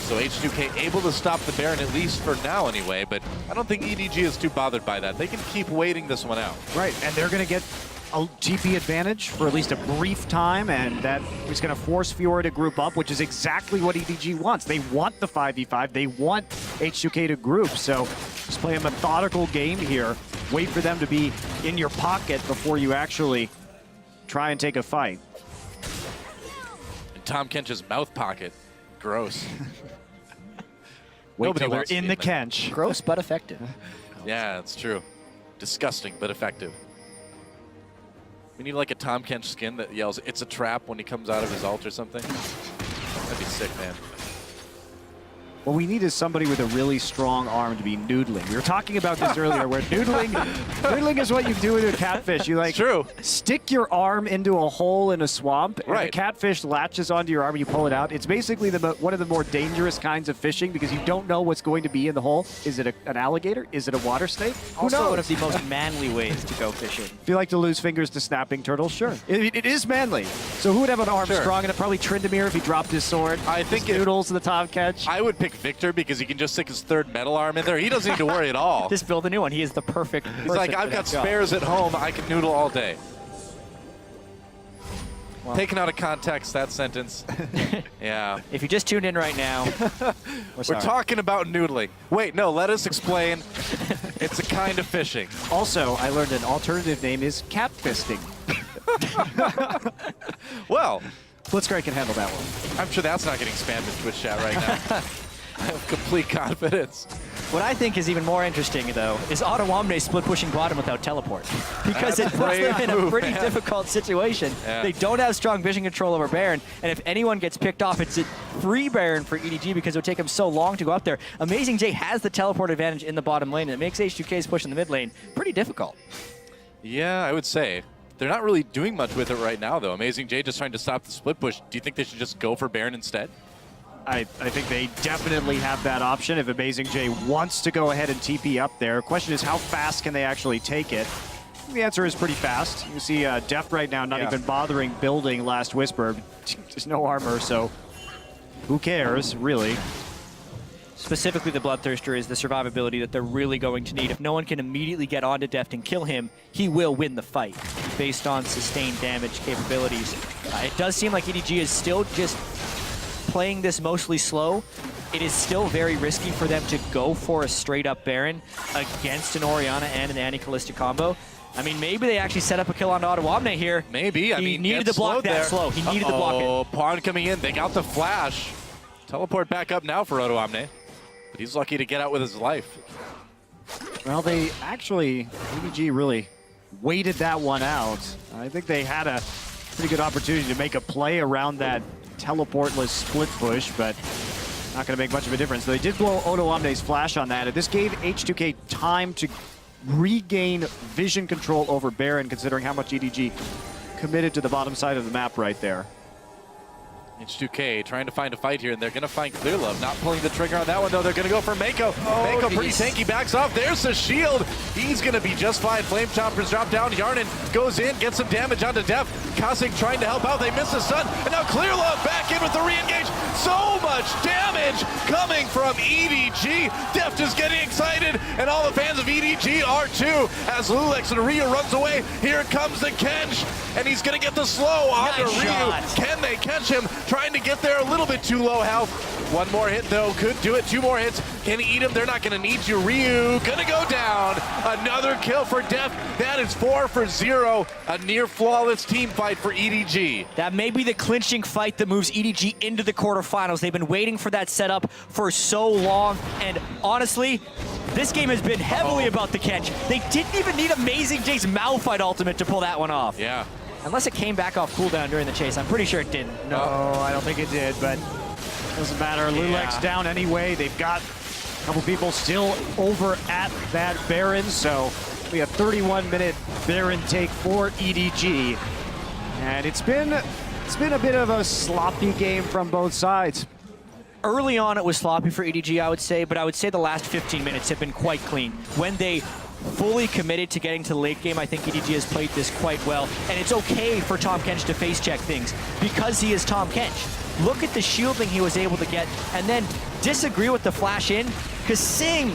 So H2K able to stop the Baron, at least for now anyway, but I don't think EDG is too bothered by that. They can keep waiting this one out. Right, and they're going to get a TP advantage for at least a brief time, and that is going to force Fiora to group up, which is exactly what EDG wants. They want the 5v5. They want H2K to group, so just play a methodical game here. Wait for them to be in your pocket before you actually try and take a fight. And Tom Kench's mouth pocket. Gross. Wait Nobody till they're wants to in be the in Kench. Gross but effective. Yeah, that's true. Disgusting, but effective. We need like a Tom Kench skin that yells, "It's a trap" when he comes out of his ult or something. That'd be sick, man. What we need is somebody with a really strong arm to be noodling. We were talking about this earlier, where noodling is what you do with a catfish. You like True. stick your arm into a hole in a swamp, and Right. the catfish latches onto your arm and you pull it out. It's basically one of the more dangerous kinds of fishing because you don't know what's going to be in the hole. Is it an alligator? Is it a water snake? Who Also knows? one of the most manly ways to go fishing. If you like to lose fingers to snapping turtles, sure. It is manly. So who would have an arm Sure. strong enough? Probably Tryndamere if he dropped his sword. I think His noodles to the top catch. I would pick Victor because he can just stick his third metal arm in there. He doesn't need to worry at all. Just build a new one. He is the perfect He's like, I've got spares at home. I can noodle all day. Taken out of context, that sentence. Yeah. If you just tuned in right now, We're talking about noodling. Wait, no, let us explain. It's a kind of fishing. Also, I learned an alternative name is catfisting. Well, Blitzcrank can handle that one. I'm sure that's not getting spammed in Twitch chat right now. I have complete confidence. what I think is even more interesting, though, is Ottawamne split pushing bottom without teleport. Because it That's a puts them brave in a move, pretty man. difficult situation. Yeah. They don't have strong vision control over Baron, and if anyone gets picked off, it's a free Baron for EDG because it would take him so long to go up there. Amazing J has the teleport advantage in the bottom lane, and it makes H2K's push in the mid lane pretty difficult. Yeah, I would say. They're not really doing much with it right now, though. Amazing J just trying to stop the split push. Do you think they should just go for Baron instead? I think they definitely have that option if Amazing J wants to go ahead and TP up there. Question is, how fast can they actually take it? The answer is pretty fast. You see Deft right now not even bothering building Last Whisper. There's no armor, so who cares, really? Specifically, the Bloodthirster is the survivability that they're really going to need. If no one can immediately get onto Deft and kill him, he will win the fight based on sustained damage capabilities. It does seem like EDG is still just playing this mostly slow. It is still very risky for them to go for a straight-up Baron against an Orianna and an Annie-Callista combo. I mean, maybe they actually set up a kill on Ottawamne here. Maybe. He needed to block that slow. He needed to block it. Oh, Pawn coming in. They got the flash. Teleport back up now for Ottawamne. But he's lucky to get out with his life. Well, they actually, EDG really waited that one out. I think they had a pretty good opportunity to make a play around that teleportless split push, but not going to make much of a difference. They did blow Ottawamne's flash on that, and this gave H2K time to regain vision control over Baron, considering how much EDG committed to the bottom side of the map right there. H2K trying to find a fight here, and they're going to find Clearlove. Not pulling the trigger on that one, though. They're going to go for Mako. Mako pretty tanky, backs off. There's the shield. He's going to be just fine. Flame Choppers drop down. Yarnin goes in, gets some damage onto Def. Kosik trying to help out. They miss the stun. And now Clearlove back in with the re-engage. So much damage coming from EDG. Deft is getting excited, and all the fans of EDG are too. As Lulex and Ryu runs away, here comes the Kench, and he's going to get the slow onto Nice Ryu. shot. Can they catch him? Trying to get there a little bit too low health. One more hit, though. Could do it. Two more hits. Can he eat him? They're not going to need you. Ryu going to go down. Another kill for Def. That is 4 for 0. A near flawless team fight for EDG. That may be the clinching fight that moves EDG into the quarterfinals. They've been waiting for that setup for so long, and honestly, this game has been heavily about the catch. They didn't even need Amazing J's Malphite ultimate to pull that one off. Yeah. Unless it came back off cooldown during the chase. I'm pretty sure it didn't. No, I don't think it did, but doesn't matter. Lulex down anyway. They've got a couple people still over at that Baron, so we have 31-minute Baron take for EDG. And it's been a bit of a sloppy game from both sides. Early on, it was sloppy for EDG, I would say, but I would say the last 15 minutes have been quite clean. When they fully committed to getting to the late game, I think EDG has played this quite well. And it's okay for Tom Kench to face check things because he is Tom Kench. Look at the shielding he was able to get and then disagree with the flash in because Singh,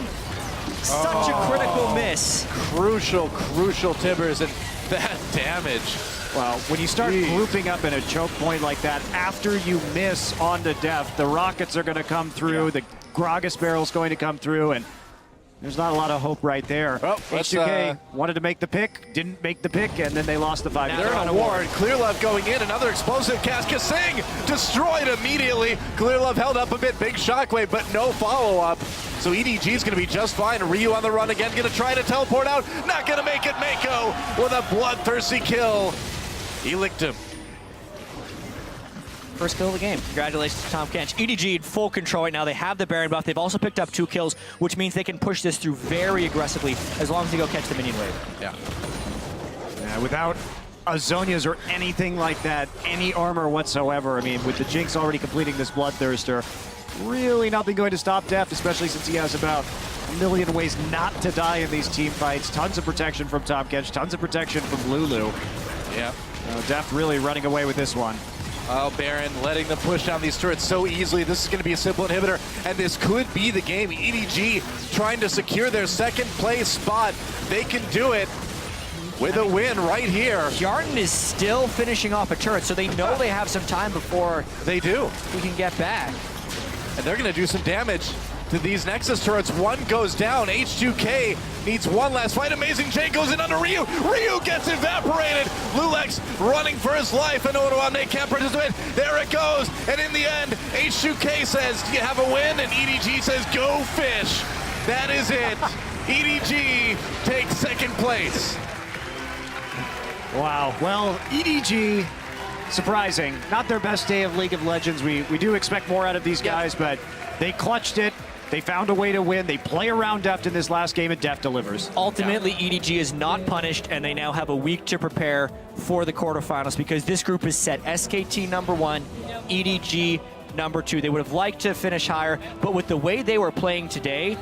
such a critical miss. Crucial Tibbers, and that damage. Well, when you start grouping up in a choke point like that, after you miss onto Def, the rockets are going to come through, the Gragas barrel's going to come through, and there's not a lot of hope right there. Well, H2K wanted to make the pick, didn't make the pick, and then they lost the 5. They're on a ward. Clearlove going in. Another explosive cast. Kasing destroyed immediately. Clearlove held up a bit. Big shockwave, but no follow-up. So EDG is going to be just fine. Ryu on the run again. Going to try to teleport out. Not going to make it. Mako with a bloodthirsty kill. He licked him. First kill of the game. Congratulations to Tom Kench. EDG in full control right now. They have the Baron buff. They've also picked up 2 kills, which means they can push this through very aggressively as long as they go catch the minion wave. Yeah, without Azonias or anything like that, any armor whatsoever. I mean, with the Jinx already completing this Bloodthirster, really nothing going to stop Deft, especially since he has about a million ways not to die in these team fights. Tons of protection from Tom Kench, tons of protection from Lulu. Yeah. Deft really running away with this one. Oh, Baron letting them push down these turrets so easily. This is going to be a simple inhibitor, and this could be the game. EDG trying to secure their second place spot. They can do it with a win right here. Jarden is still finishing off a turret, so they know they have some time before They do. he can get back. And they're going to do some damage to these Nexus turrets. One goes down. H2K needs one last fight. Amazing J goes in under Ryu. Ryu gets evaporated. Lulex running for his life. And Odoamne can't participate. There it goes. And in the end, H2K says, do you have a win? And EDG says, go fish. That is it. EDG takes second place. Wow. Well, EDG, surprising. Not their best day of League of Legends. We do expect more out of these guys, but they clutched it. They found a way to win. They play around Deft in this last game, and Deft delivers. Ultimately, EDG is not punished, and they now have a week to prepare for the quarterfinals because this group is set SKT #1, EDG #2. They would have liked to finish higher, but with the way they were playing today,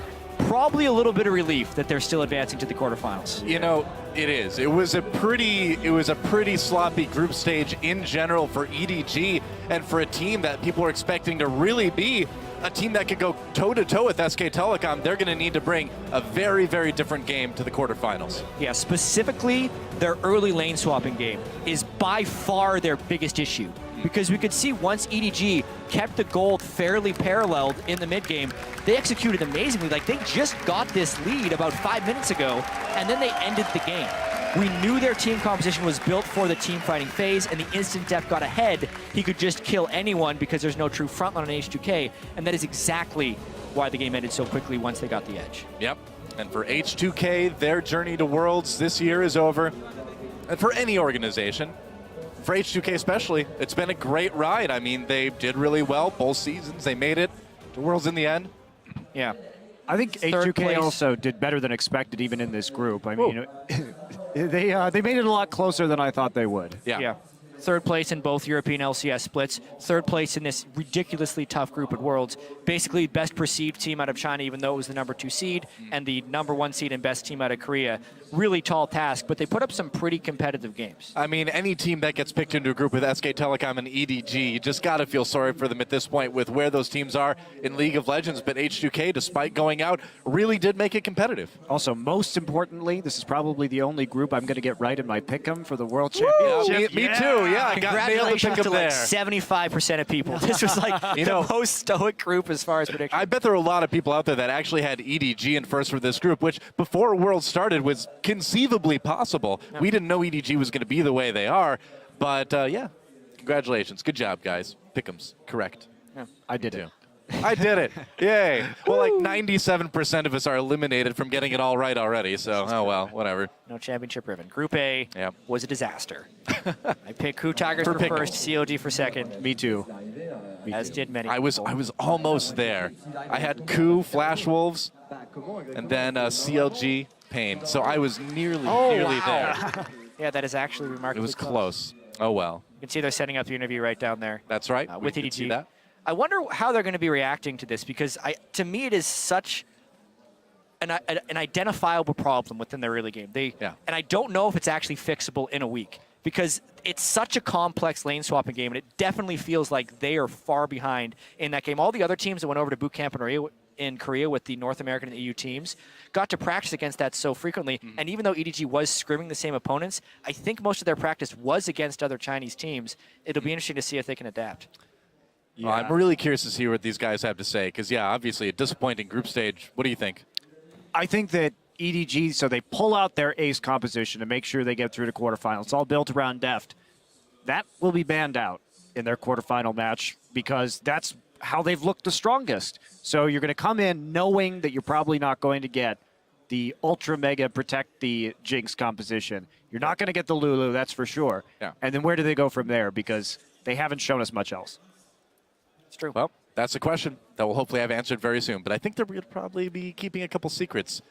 probably a little bit of relief that they're still advancing to the quarterfinals. You know, it is. It was a pretty sloppy group stage in general for EDG and for a team that people are expecting to really be a team that could go toe-to-toe with SK Telecom. They're going to need to bring a very, very different game to the quarterfinals. Yeah, specifically, their early lane swapping game is by far their biggest issue. Because we could see once EDG kept the gold fairly paralleled in the mid game, they executed amazingly. Like, they just got this lead about 5 minutes ago, and then they ended the game. We knew their team composition was built for the team fighting phase, and the instant Deft got ahead, he could just kill anyone because there's no true frontline on H2K, and that is exactly why the game ended so quickly once they got the edge. Yep. And for H2K, their journey to Worlds this year is over. And for any organization, for H2K especially, it's been a great ride. I mean, they did really well both seasons. They made it to Worlds in the end. Yeah. I think Third H2K place. also did better than expected even in this group. I mean, they made it a lot closer than I thought they would. Yeah. Third place in both European LCS splits. Third place in this ridiculously tough group at Worlds. Basically, best perceived team out of China, even though it was the #2 seed, and the #1 seed and best team out of Korea. Really tall task, but they put up some pretty competitive games. I mean, any team that gets picked into a group with SK Telecom and EDG, you just got to feel sorry for them at this point with where those teams are in League of Legends. But H2K, despite going out, really did make it competitive. Also, most importantly, this is probably the only group I'm going to get right in my pick'em for the World Yeah, Championship. me too. Yeah, I got nailed the Congratulations pick to up like there. 75% of people. This was like You the know, most stoic group as far as predictions. I bet there are a lot of people out there that actually had EDG in first for this group, which before World started was conceivably possible. We didn't know EDG was going to be the way they are, but yeah, congratulations. Good job, guys. Pick'ems, correct. I did it. I did it. Yay. Well, like 97% of us are eliminated from getting it all right already, so oh well, whatever. No championship ribbon. Group A Yep. was a disaster. I picked Crew Tigers For for pickles. first, COG for second, Me too. as did many. I was almost there. I had Coup, Flash Wolves, and then CLG, Pain. So I was nearly there. Yeah, that is actually It remarkably was close. Oh well. You can see they're setting up the interview right down there. That's right. We with did EDG. see that. I wonder how they're going to be reacting to this because to me it is such an identifiable problem within their early game. And I don't know if it's actually fixable in a week because it's such a complex lane swapping game, and it definitely feels like they are far behind in that game. All the other teams that went over to boot camp in Korea with the North American and EU teams got to practice against that so frequently. And even though EDG was scrimming the same opponents, I think most of their practice was against other Chinese teams. It'll be interesting to see if they can adapt. Yeah. I'm really curious to see what these guys have to say because, yeah, obviously a disappointing group stage. What do you think? I think that EDG, so they pull out their ace composition to make sure they get through to quarterfinals. It's all built around Deft. That will be banned out in their quarterfinal match because that's how they've looked the strongest. So you're going to come in knowing that you're probably not going to get the Ultra Mega Protect the Jinx composition. You're not going to get the Lulu, that's for sure. Yeah. And then where do they go from there? Because They haven't shown us much else. It's true. Well, that's a question that we'll hopefully have answered very soon. But I think they're going to probably be keeping a couple secrets.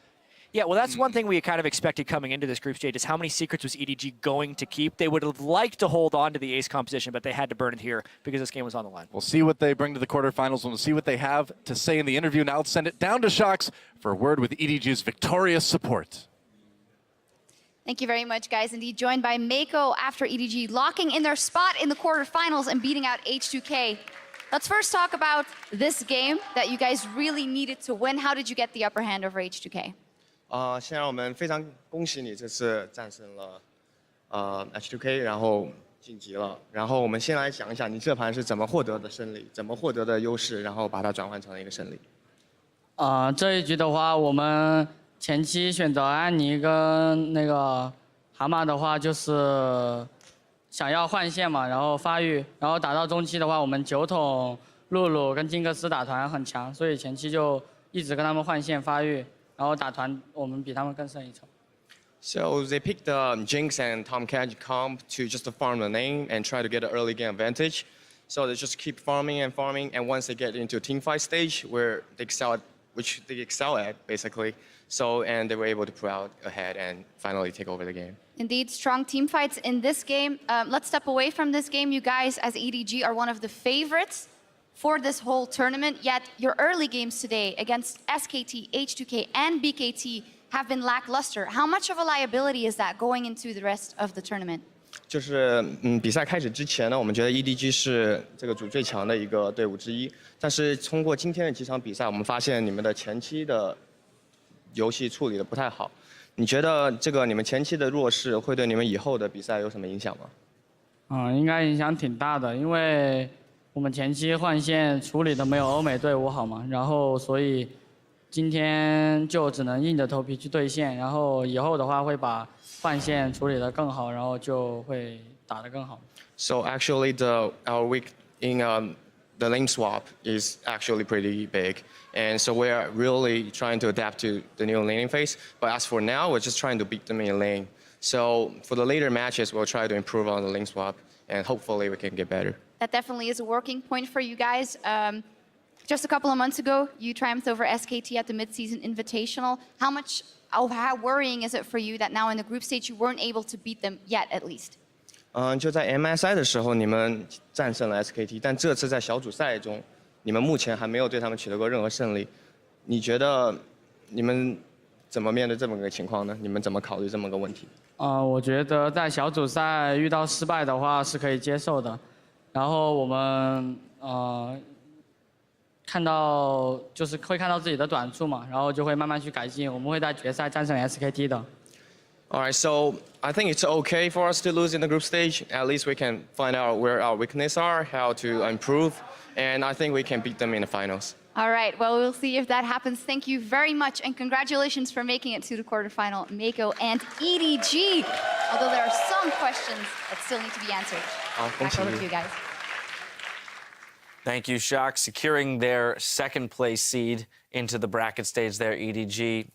Yeah, well, that's one thing we kind of expected coming into this group stage is how many secrets was EDG going to keep. They would have liked to hold on to the ace composition, but they had to burn it here because this game was on the line. We'll see what they bring to the quarterfinals, and we'll see what they have to say in the interview. Now let's send it down to Shocks for a word with EDG's victorious support. Thank you very much, guys. Indeed, joined by Mako after EDG locking in their spot in the quarterfinals and beating out H2K. Let's first talk about this game that you guys really needed to win. How did you get the upper hand over H2K? 先让我们非常恭喜你这次战胜了H2K， 然后晋级了。然后我们先来讲一下你这盘是怎么获得的胜利，怎么获得的优势，然后把它转换成了一个胜利。这一局的话，我们前期选择安妮跟那个蛤蟆的话，就是想要换线嘛，然后发育，然后打到中期的话，我们9筒、露露跟金克斯打团很强，所以前期就一直跟他们换线发育。 然后打团，我们比他们更胜一筹。So they picked Jinx and Tom Cage comp to just farm the lane and try to get an early game advantage. So they just keep farming and farming, and once they get into a team fight stage where they excel at, which they excel at basically, and they were able to pull out ahead and finally take over the game. Indeed, strong team fights in this game. Let's step away from this game. You guys, as EDG, are one of the favorites for this whole tournament, yet your early games today against SKT, H2K, and BKT have been lackluster. How much of a liability is that going into the rest of the tournament? 就是比赛开始之前呢，我们觉得 EDG 是这个组最强的一个队伍之一。但是通过今天的几场比赛，我们发现你们的前期的游戏处理的不太好。你觉得这个你们前期的弱势会对你们以后的比赛有什么影响吗？应该影响挺大的，因为 我们前期换线处理的没有欧美队伍好嘛，然后所以今天就只能硬着头皮去对线，然后以后的话会把换线处理得更好，然后就会打得更好。So actually, our week in the lane swap is actually pretty big, and so we are really trying to adapt to the new laning phase. But as for now, we're just trying to beat them in lane. So for the later matches, we'll try to improve on the lane swap, and hopefully we can get better. That definitely is a working point for you guys. Just a couple of months ago, you triumphed over SKT at the Mid-Season Invitational. How worrying is it for you that now in the group stage you weren't able to beat them yet, at least? 就在 MSI 的时候，你们战胜了 SKT， 但这次在小组赛中，你们目前还没有对他们取得过任何胜利。你觉得你们怎么面对这么个情况呢？你们怎么考虑这么个问题？我觉得在小组赛遇到失败的话是可以接受的。 然后我们看到就是会看到自己的短处嘛，然后就会慢慢去改进。我们会在决赛战胜 SKT 的。Alright, so I think it's okay for us to lose in the group stage. At least we can find out where our weaknesses are, how to improve, and I think we can beat them in the finals. All right, well, we'll see if that happens. Thank you very much, and congratulations for making it to the quarterfinal, Mako and EDG. Although there are some questions that still need to be answered. Back over to you guys. Thank you, Shock. Securing their second place seed into the bracket stage there, EDG.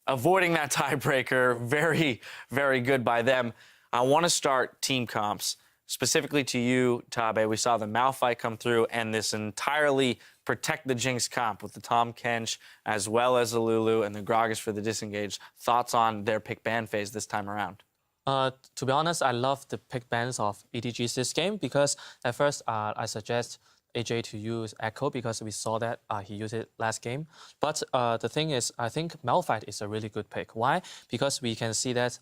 Avoiding that tiebreaker, very, very good by them. I want to start team comps. Specifically to you, Tabe, we saw the Malphite come through and this entirely protect the Jinx comp with the Tom Kench as well as the Lulu and the Gragas for the disengage. Thoughts on their pick ban phase this time around? To be honest, I love the pick bans of EDG's this game because at first I suggest AJ to use Echo because we saw that he used it last game. But the thing is, I think Malphite is a really good pick. Why? Because we can see that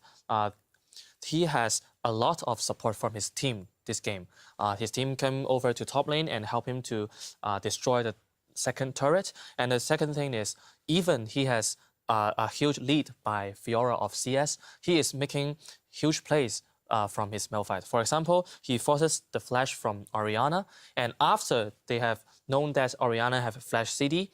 he has a lot of support from his team this game. His team came over to top lane and help him to destroy the second turret. And the second thing is, even he has a huge lead by Fiora of CS, he is making huge plays from his Malphite. For example, he forces the flash from Orianna, and after they have known that Orianna have a flash CD,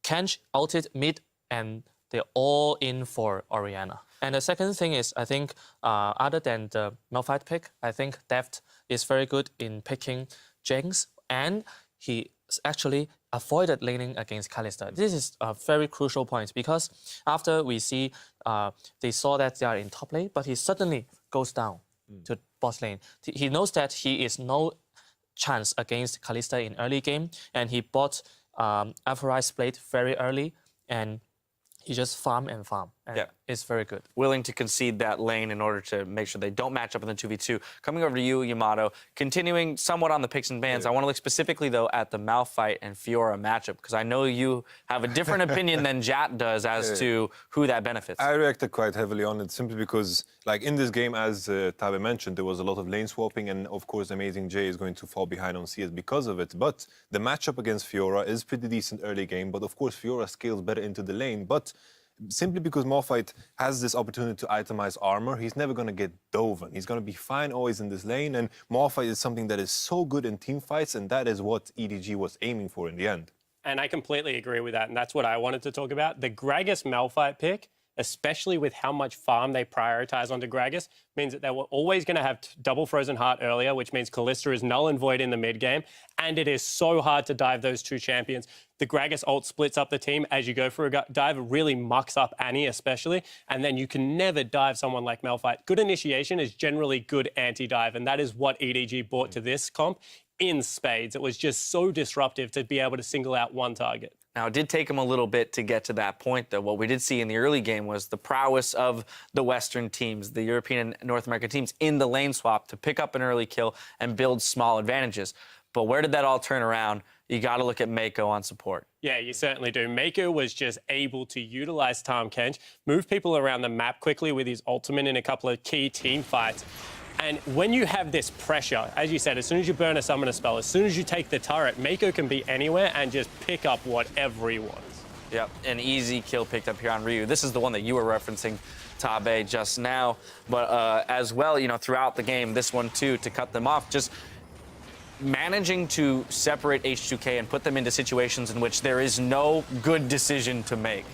Kench ulted mid, and they're all in for Orianna. And the second thing is, I think, other than the Malphite pick, I think Deft is very good in picking Jinx, and he actually avoided laning against Kalista. This is a very crucial point because after we see they saw that they are in top lane, but he suddenly goes down. to bot lane. He knows that he is no chance against Kalista in early game, and he bought Aphrodite's Blade very early, and he just farm and farm. And Yeah. it's very good. Willing to concede that lane in order to make sure they don't match up in the 2v2. Coming over to you, Yamato, continuing somewhat on the picks and bans, I want to look specifically, though, at the Malphite and Fiora matchup, because I know you have a different opinion than Jat does as to who that benefits. I reacted quite heavily on it simply because, like, in this game, as Tabe mentioned, there was a lot of lane swapping, and of course, Amazing J is going to fall behind on CS because of it. But the matchup against Fiora is pretty decent early game, but of course, Fiora scales better into the lane. But simply because Malphite has this opportunity to itemize armor, he's never going to get Doven. He's going to be fine always in this lane, and Malphite is something that is so good in team fights, and that is what EDG was aiming for in the end. And I completely agree with that, and that's what I wanted to talk about. The Gragas Malphite pick, especially with how much farm they prioritize onto Gragas, means that they were always going to have double Frozen Heart earlier, which means Kalista is null and void in the mid game, and it is so hard to dive those two champions. The Gragas ult splits up the team as you go for a dive. It really mucks up Annie especially, and then you can never dive someone like Malphite. Good initiation is generally good anti-dive, and that is what EDG brought to this comp in spades. It was just so disruptive to be able to single out one target. Now, it did take him a little bit to get to that point, though. What we did see in the early game was the prowess of the Western teams, the European and North American teams in the lane swap to pick up an early kill and build small advantages. But where did that all turn around? You got to look at Mako on support. Yeah, you certainly do. Mako was just able to utilize Tahm Kench, move people around the map quickly with his ultimate in a couple of key team fights. And when you have this pressure, as you said, as soon as you burn a summoner spell, as soon as you take the turret, Mako can be anywhere and just pick up whatever he wants. Yep, an easy kill picked up here on Ryu. This is the one that you were referencing, Tabe, just now. But as well, you know, throughout the game, this one too, to cut them off, just managing to separate H2K and put them into situations in which there is no good decision to make.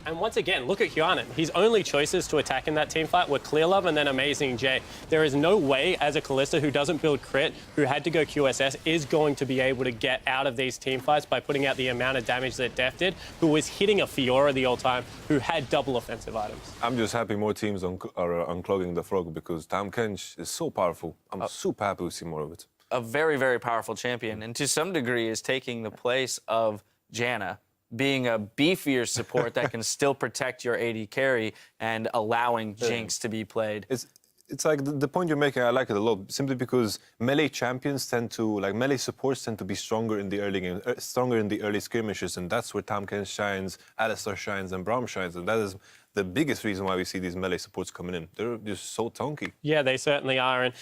And once again, look at Hyanan. His only choices to attack in that team fight were Clear Love and then Amazing J. There is no way, as a Kalista who doesn't build crit, who had to go QSS, is going to be able to get out of these team fights by putting out the amount of damage that Def did, who was hitting a Fiora the whole time, who had double offensive items. I'm just happy more teams are unclogging the frog because Tahm Kench is so powerful. I'm super happy to see more of it. A very, very powerful champion, and to some degree is taking the place of Janna, being a beefier support that can still protect your AD carry and allowing Jinx to be played. It's like the point you're making, I like it a lot, simply because melee champions tend to, like melee supports tend to be stronger in the early game, stronger in the early skirmishes, and that's where Tahm Kench shines, Alistar shines, and Braum shines, and that is the biggest reason why we see these melee supports coming in. They're just so tanky. Yeah, they certainly are. And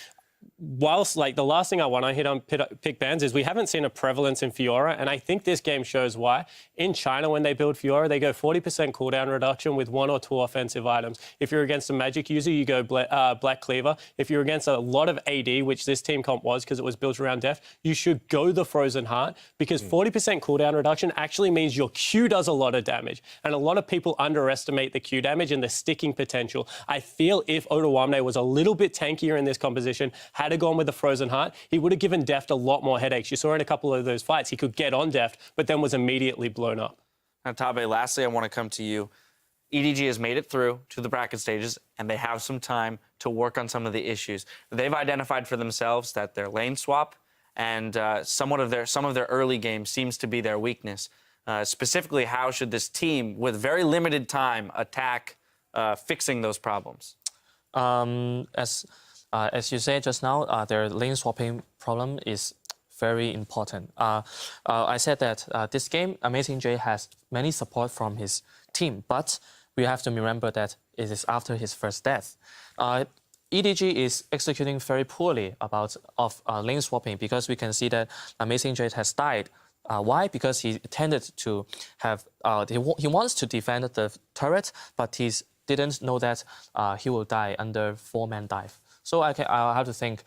whilst, like, the last thing I want to hit on pick bans is we haven't seen a prevalence in Fiora, and I think this game shows why. In China, when they build Fiora, they go 40% cooldown reduction with 1 or 2 offensive items. If you're against a magic user, you go Black Cleaver. If you're against a lot of AD, which this team comp was because it was built around Def, you should go the Frozen Heart because 40% cooldown reduction actually means your Q does a lot of damage. And a lot of people underestimate the Q damage and the sticking potential. I feel if Odoamne was a little bit tankier in this composition, had he gone with the Frozen Heart, he would have given Deft a lot more headaches. You saw in a couple of those fights, he could get on Deft, but then was immediately blown up. Now, Tabe, lastly, I want to come to you. EDG has made it through to the bracket stages, and they have some time to work on some of the issues. They've identified for themselves that their lane swap and some of their early game seems to be their weakness. Specifically, how should this team, with very limited time, attack fixing those problems? As you said just now, their lane swapping problem is very important. I said that this game, Amazing J has many support from his team, but we have to remember that it is after his first death. EDG is executing very poorly of lane swapping because we can see that Amazing J has died. Why? Because he tended to have, he wants to defend the turret, but he didn't know that he will die under 4-man dive. So I'll have to think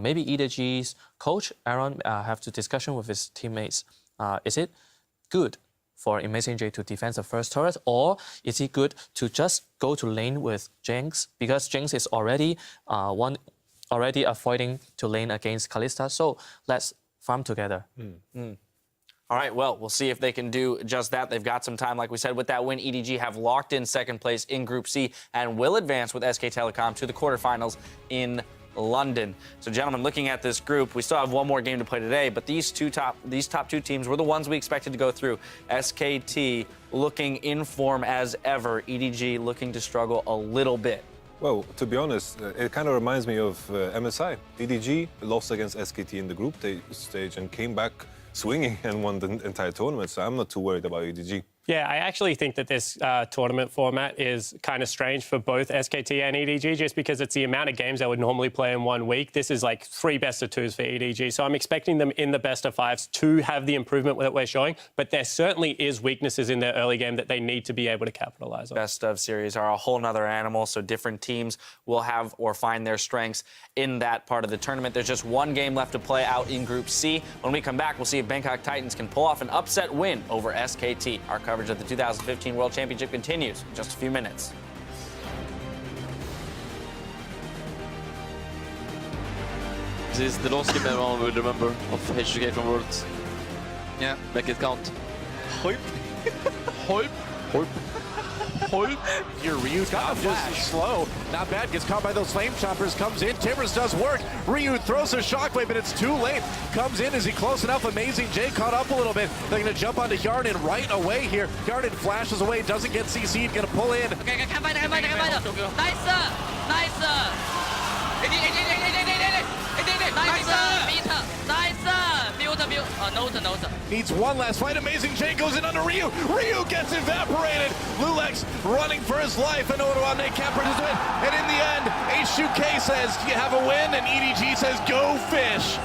maybe EDG's coach, Aaron, have to discussion with his teammates. Is it good for Amazing J to defend the first turret, or is it good to just go to lane with Jinx? Because Jinx is already avoiding to lane against Kalista, so let's farm together. All right, well, we'll see if they can do just that. They've got some time. Like we said, with that win, EDG have locked in second place in Group C and will advance with SK Telecom to the quarterfinals in London. So, gentlemen, looking at this group, we still have one more game to play today, but these top two teams were the ones we expected to go through. SKT looking in form as ever. EDG looking to struggle a little bit. Well, to be honest, it kind of reminds me of MSI. EDG lost against SKT in the group stage and came back swinging and won the entire tournament, so I'm not too worried about EDG. Yeah, I actually think that this tournament format is kind of strange for both SKT and EDG just because it's the amount of games they would normally play in 1 week. This is like 3 best-of-2s for EDG, so I'm expecting them in the best-of-5s to have the improvement that we're showing, but there certainly is weaknesses in their early game that they need to be able to capitalize on. Best-of series are a whole nother animal, so different teams will have or find their strengths in that part of the tournament. There's just 1 game left to play out in Group C. When we come back, we'll see if Bangkok Titans can pull off an upset win over SKT. Our coverage of the 2015 World Championship continues in just a few minutes. This is the last game everyone will remember of H2K from Worlds. Yeah. Make it count. Hoip. Hoip. Hoip. Hoip. Here, Ryu's got just slow. Not bad. Gets caught by those flame choppers. Comes in. Timbers does work. Ryu throws a shockwave, but it's too late. Comes in. Is he close enough? Amazing J caught up a little bit. They're going to jump onto Yarden right away here. Yarden flashes away. Doesn't get CC'd. Going to pull in. Okay,看慢点，看慢点，看慢点。Nice, nice. Note. Needs one last fight. Amazing J goes in under Ryu. Ryu gets evaporated. Lulex running for his life, and Odoamne can't participate. And in the end, H2K says, you have a win, and EDG says, go fish.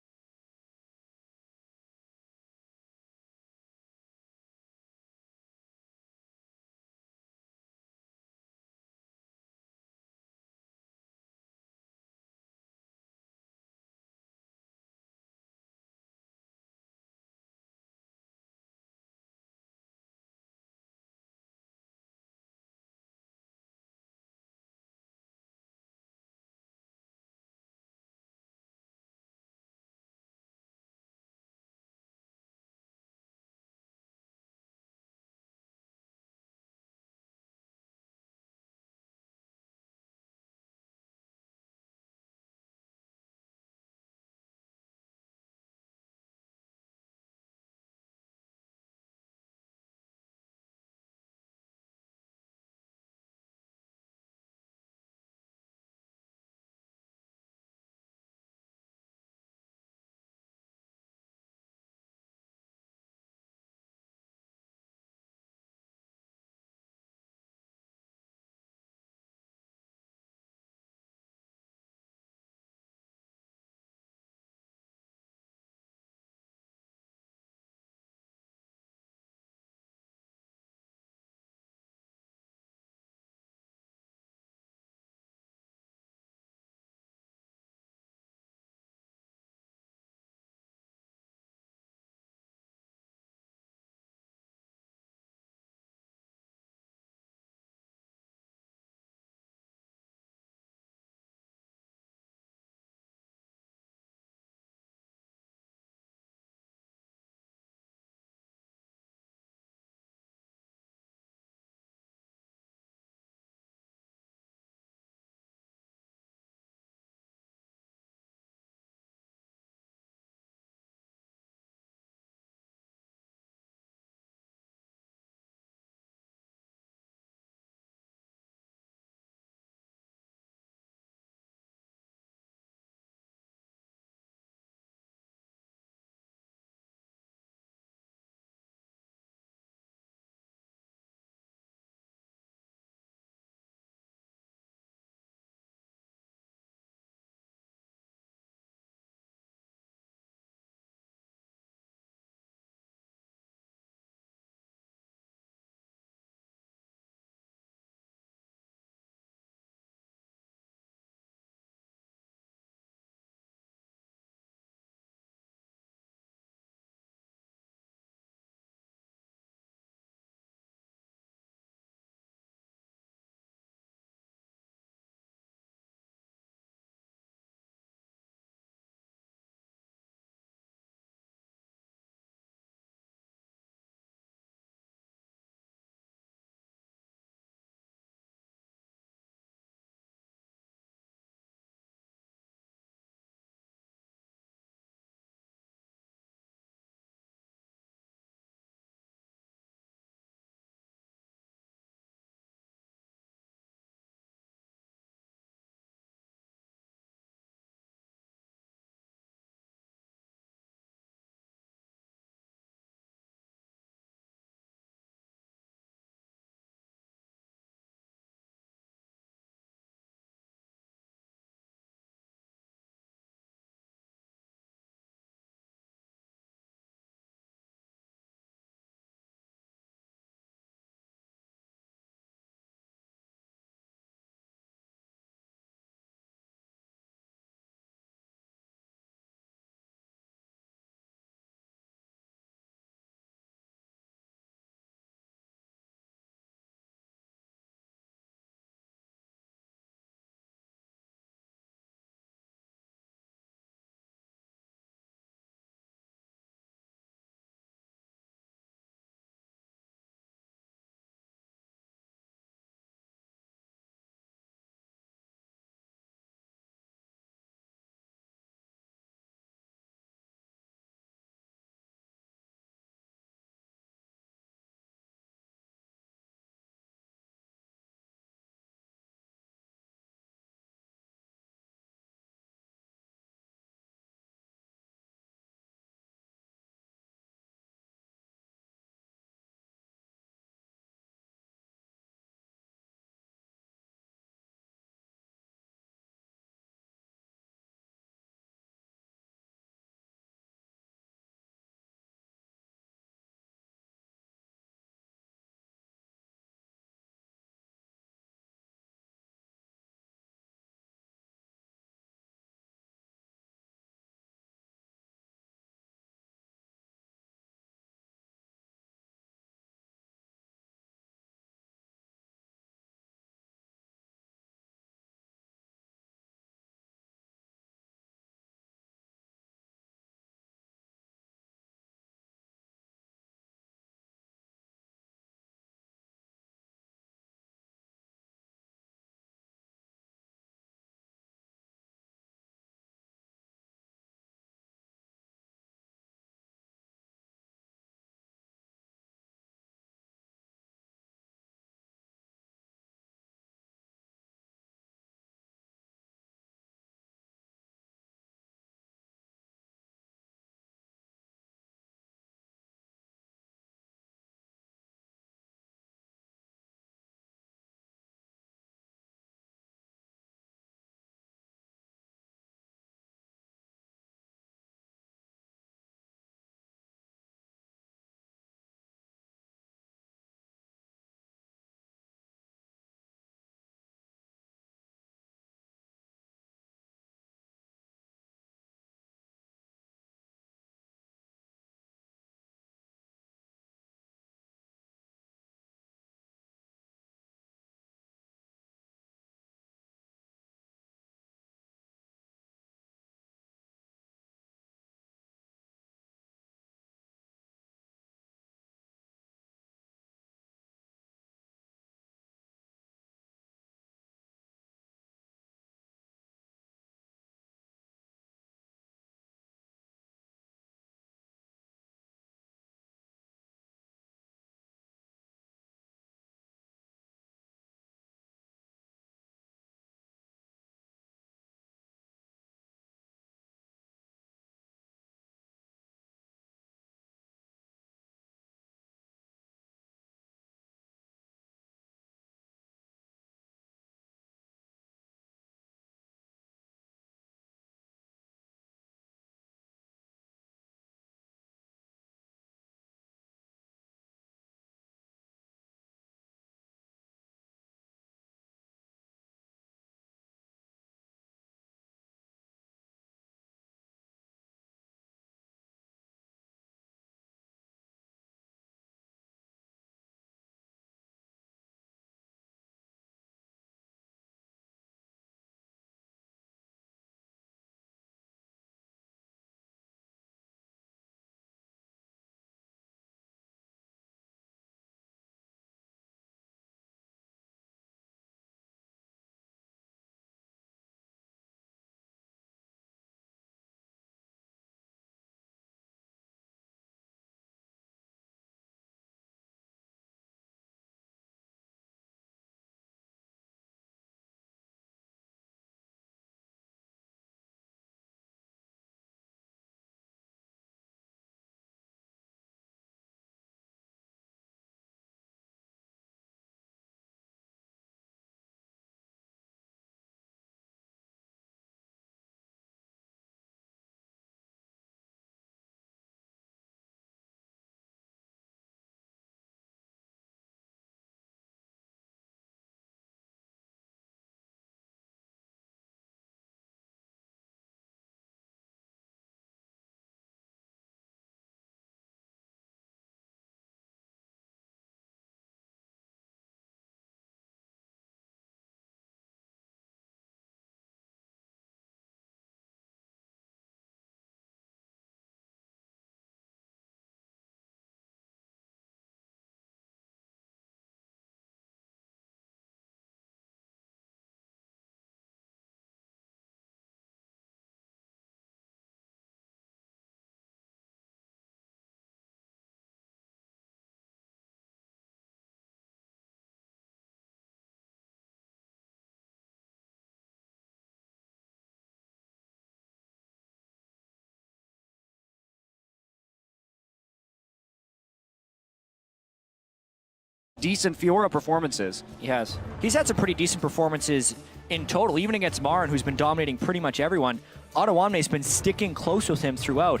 decent Fiora performances. He has. He's had some pretty decent performances in total, even against Marin, who's been dominating pretty much everyone. Ottawamne's been sticking close with him throughout.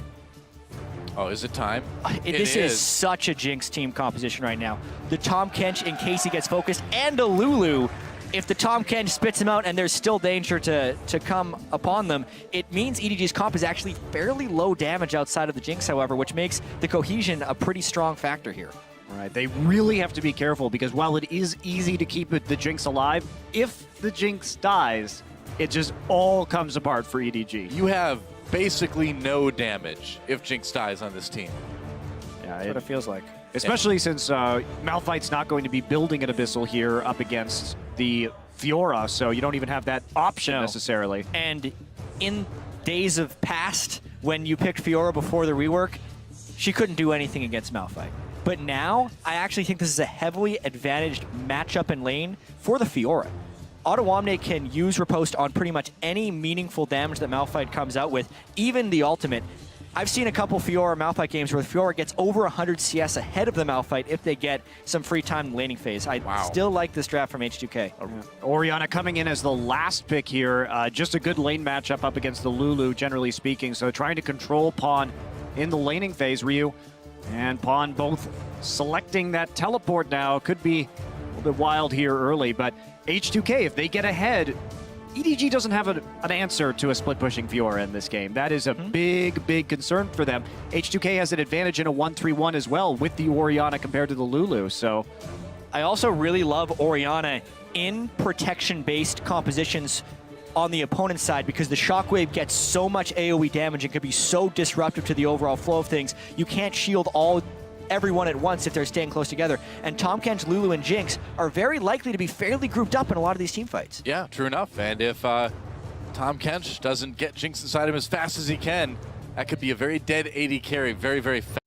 Oh, is it time? This is such a Jinx team composition right now. The Tahm Kench, in case he gets focused, and a Lulu. If the Tahm Kench spits him out and there's still danger to come upon them, it means EDG's comp is actually fairly low damage outside of the Jinx, however, which makes the cohesion a pretty strong factor here. All right, they really have to be careful because while it is easy to keep the Jinx alive, if the Jinx dies, it just all comes apart for EDG. You have basically no damage if Jinx dies on this team. Yeah, That's what it feels like. Especially since Malphite's not going to be building an Abyssal here up against the Fiora, so you don't even have that option necessarily. And in days of past, when you picked Fiora before the rework, she couldn't do anything against Malphite. But now, I actually think this is a heavily advantaged matchup in lane for the Fiora. Ottawamne can use Riposte on pretty much any meaningful damage that Malphite comes out with, even the ultimate. I've seen a couple Fiora Malphite games where Fiora gets over 100 CS ahead of the Malphite if they get some free time in the laning phase. I still like this draft from H2K. Orianna coming in as the last pick here. Just a good lane matchup up against the Lulu, generally speaking. So trying to control Pawn in the laning phase, Ryu and Pawn both selecting that teleport now. Could be a little bit wild here early, but H2K, if they get ahead, EDG doesn't have an answer to a split-pushing Fiora in this game. That is a big, big concern for them. H2K has an advantage in a 1-3-1 as well with the Orianna compared to the Lulu, so... I also really love Orianna in protection-based compositions on the opponent's side because the Shockwave gets so much AoE damage and can be so disruptive to the overall flow of things. You can't shield everyone at once if they're staying close together. And Tahm Kench, Lulu, and Jinx are very likely to be fairly grouped up in a lot of these team fights. Yeah, true enough. And if Tahm Kench doesn't get Jinx inside him as fast as he can, that could be a very dead AD carry very, very fast.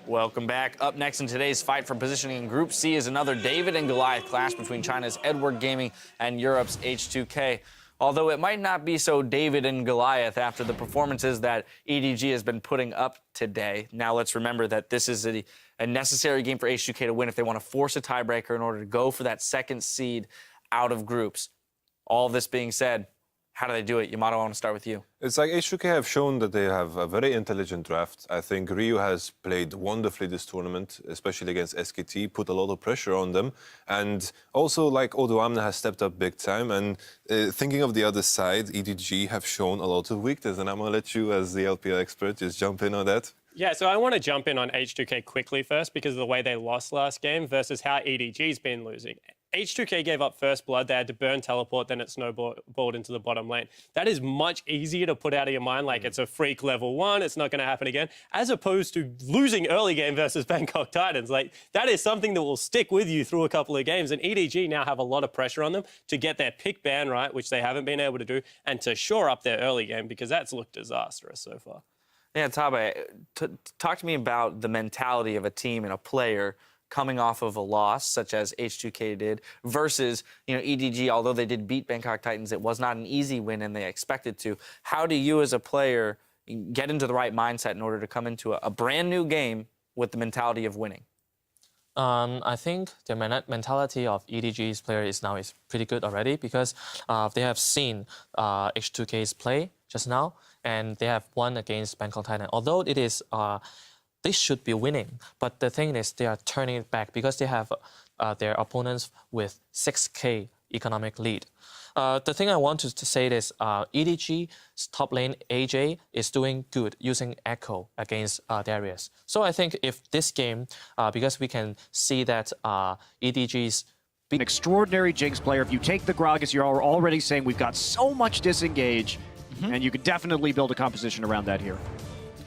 Welcome back. Up next in today's fight for positioning in Group C is another David and Goliath clash between China's Edward Gaming and Europe's H2K. Although it might not be so David and Goliath after the performances that EDG has been putting up today. Now let's remember that this is a necessary game for H2K to win if they want to force a tiebreaker in order to go for that second seed out of groups. All this being said, how do they do it? Yamato, I want to start with you. It's like H2K have shown that they have a very intelligent draft. I think Ryu has played wonderfully this tournament, especially against SKT, put a lot of pressure on them. And also, like, Ottawamne has stepped up big time. And thinking of the other side, EDG have shown a lot of weakness. And I'm going to let you, as the LPL expert, just jump in on that. Yeah, so I want to jump in on H2K quickly first because of the way they lost last game versus how EDG's been losing. H2K gave up first blood. They had to burn teleport, then it snowballed into the bottom lane. That is much easier to put out of your mind, like it's a freak level 1, it's not going to happen again, as opposed to losing early game versus Bangkok Titans. Like, that is something that will stick with you through a couple of games, and EDG now have a lot of pressure on them to get their pick ban right, which they haven't been able to do, and to shore up their early game, because that's looked disastrous so far. Yeah, Tabe, talk to me about the mentality of a team and a player coming off of a loss, such as H2K did, versus, EDG, although they did beat Bangkok Titans, it was not an easy win and they expected to. How do you as a player get into the right mindset in order to come into a brand new game with the mentality of winning? I think the mentality of EDG's player is pretty good already because they have seen H2K's play just now, and they have won against Bangkok Titan. Although it is they should be winning, but the thing is they are turning it back because they have their opponents with 6K economic lead. The thing I want to say is EDG's top lane AJ is doing good using Echo against Darius. So I think if this game, because we can see that EDG's an extraordinary Jinx player. If you take the Gragas, you're already saying we've got so much disengage, and you could definitely build a composition around that here.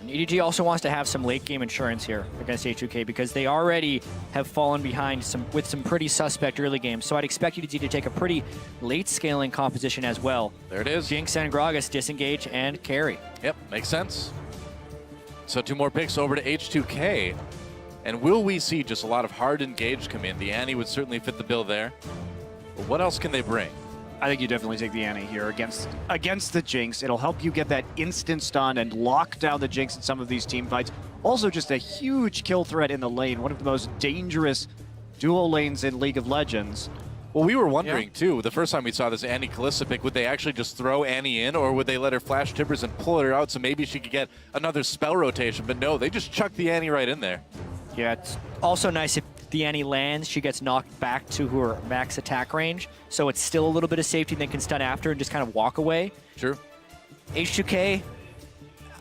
And EDG also wants to have some late game insurance here against H2K because they already have fallen behind with some pretty suspect early games. So I'd expect EDG to take a pretty late scaling composition as well. There it is. Jinx and Gragas disengage and carry. Yep, makes sense. So 2 more picks over to H2K. And will we see just a lot of hard engage come in? The Annie would certainly fit the bill there. But what else can they bring? I think you definitely take the Annie here against the Jinx. It'll help you get that instant stun and lock down the Jinx in some of these team fights. Also just a huge kill threat in the lane, one of the most dangerous duo lanes in League of Legends. Well, we were wondering, too, the first time we saw this Annie Kalista pick, would they actually just throw Annie in, or would they let her flash Timbers and pull her out so maybe she could get another spell rotation? But no, they just chucked the Annie right in there. Yeah, it's also nice if the Annie lands, she gets knocked back to her max attack range, so it's still a little bit of safety, and they can stun after and just kind of walk away. True. H2K,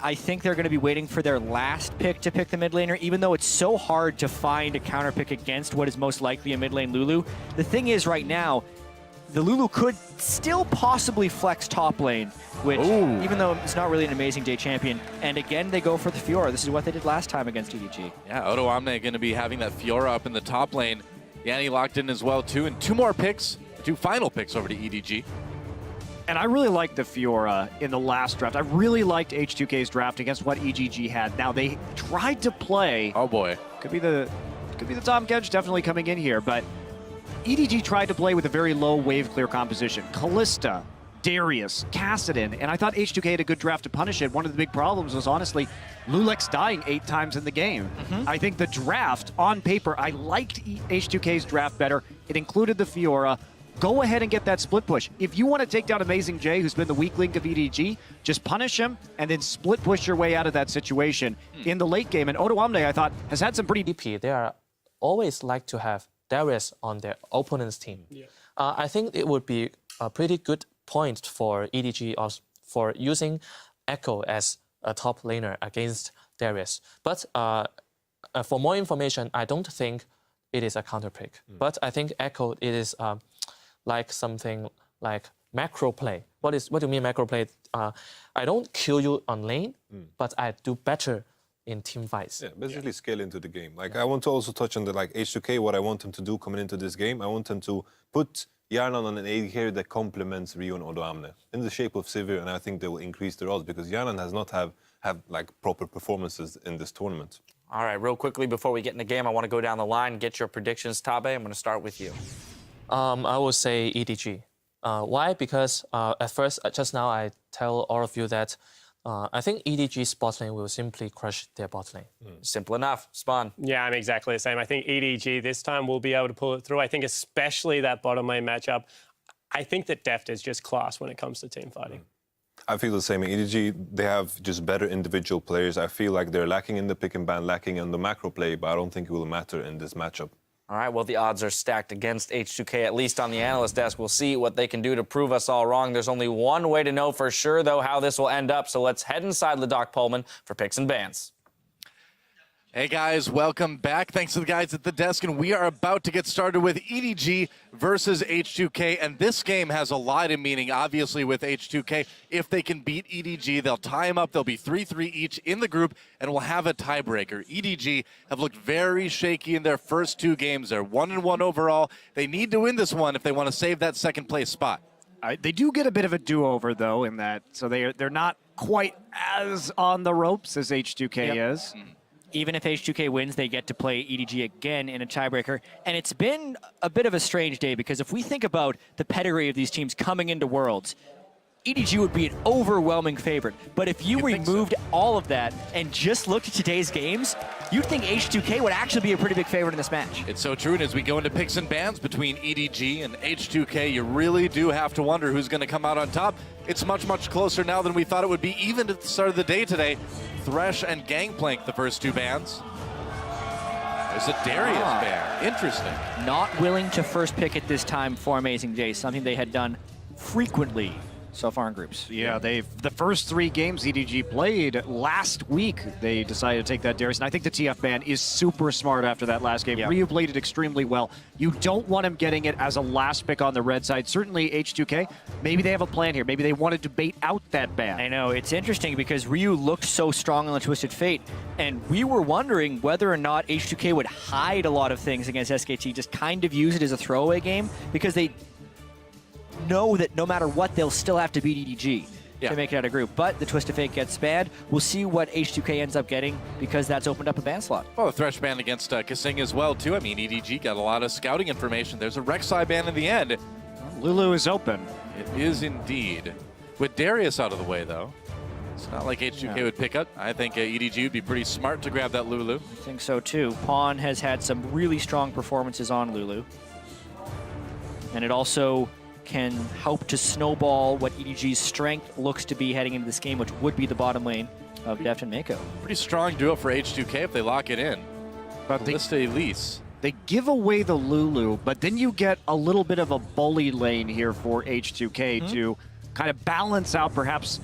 I think they're going to be waiting for their last pick to pick the mid laner, even though it's so hard to find a counter pick against what is most likely a mid lane Lulu. The thing is, right now, the Lulu could still possibly flex top lane, which, even though it's not really an amazing day champion, and again, they go for the Fiora. This is what they did last time against EDG. Yeah, Odo Omne going to be having that Fiora up in the top lane. Yanni locked in as well, too, and two final picks over to EDG. And I really liked the Fiora in the last draft. I really liked H2K's draft against what EDG had. Now, they tried to play... Oh, boy. Could be the Tom Kedge definitely coming in here, but EDG tried to play with a very low wave clear composition. Kalista, Darius, Kassadin, and I thought H2K had a good draft to punish it. One of the big problems was, honestly, Lulex dying 8 times in the game. I think the draft, on paper, I liked H2K's draft better. It included the Fiora. Go ahead and get that split push. If you want to take down Amazing J, who's been the weak link of EDG, just punish him and then split push your way out of that situation in the late game. And Odo Omne, I thought, has had some pretty... DP, they are always like to have Darius on their opponent's team. Yeah. I think it would be a pretty good point for EDG for using Echo as a top laner against Darius. But for more information, I don't think it is a counter pick. But I think Echo, it is like something like macro play. What do you mean macro play? I don't kill you on lane, but I do better in team fights. Yeah, basically scale into the game. Like, I want to also touch on the H2K, what I want them to do coming into this game. I want them to put Yarnan on an AD carry that complements Ryu and Odo Amne in the shape of Sivir, and I think they will increase their odds because Yarnan has not have like proper performances in this tournament. All right, real quickly before we get in the game, I want to go down the line, get your predictions. Tabe, I'm going to start with you. I will say EDG. Why? Because at first, just now, I tell all of you that I think EDG's bot lane will simply crush their bot lane. Simple enough. Spawn. Yeah, I'm exactly the same. I think EDG this time will be able to pull it through. I think especially that bottom lane matchup. I think that Deft is just class when it comes to team fighting. I feel the same. EDG, they have just better individual players. I feel like they're lacking in the pick and ban, lacking in the macro play, but I don't think it will matter in this matchup. All right, well, the odds are stacked against H2K, at least on the analyst desk. We'll see what they can do to prove us all wrong. There's only one way to know for sure, though, how this will end up. So let's head inside Ladakh Pullman for picks and bans. Hey guys, welcome back. Thanks to the guys at the desk, and we are about to get started with EDG versus H2K, and this game has a lot of meaning, obviously, with H2K. If they can beat EDG, they'll tie them up. They'll be 3-3 each in the group, and we'll have a tiebreaker. EDG have looked very shaky in their first 2 games. They're 1-1 overall. They need to win this one if they want to save that second place spot. They do get a bit of a do-over, though, in that, so they're not quite as on the ropes as H2K is. Even if H2K wins, they get to play EDG again in a tiebreaker. And it's been a bit of a strange day because if we think about the pedigree of these teams coming into Worlds, EDG would be an overwhelming favorite. But if you removed all of that and just looked at today's games, you'd think H2K would actually be a pretty big favorite in this match. It's so true, and as we go into picks and bans between EDG and H2K, you really do have to wonder who's going to come out on top. It's much, much closer now than we thought it would be, even at the start of the day today. Thresh and Gangplank, the first 2 bans. There's a Darius ban. Interesting. Not willing to first pick at this time for Amazing J, something they had done frequently so far in groups. Yeah, the first 3 games EDG played last week, they decided to take that Darius, and I think the TF ban is super smart after that last game. Ryu played it extremely well. You don't want him getting it as a last pick on the red side. Certainly H2K, maybe they have a plan here. Maybe they wanted to bait out that ban. I know, it's interesting because Ryu looked so strong on the Twisted Fate, and we were wondering whether or not H2K would hide a lot of things against SKT, just kind of use it as a throwaway game, because they know that no matter what, they'll still have to beat EDG to make it out of group. But the Twisted Fate gets banned. We'll see what H2K ends up getting because that's opened up a ban slot. Oh, a Thresh ban against Kasing as well, too. I mean, EDG got a lot of scouting information. There's a Rek'Sai ban in the end. Lulu is open. It is indeed. With Darius out of the way, though, it's not like H2K would pick up. I think EDG would be pretty smart to grab that Lulu. I think so too. Pawn has had some really strong performances on Lulu. And it also can help to snowball what EDG's strength looks to be heading into this game, which would be the bottom lane of Deft and Mako. Pretty strong duo for H2K if they lock it in. But Kalista Elise. they give away the Lulu, but then you get a little bit of a bully lane here for H2K to kind of balance out perhaps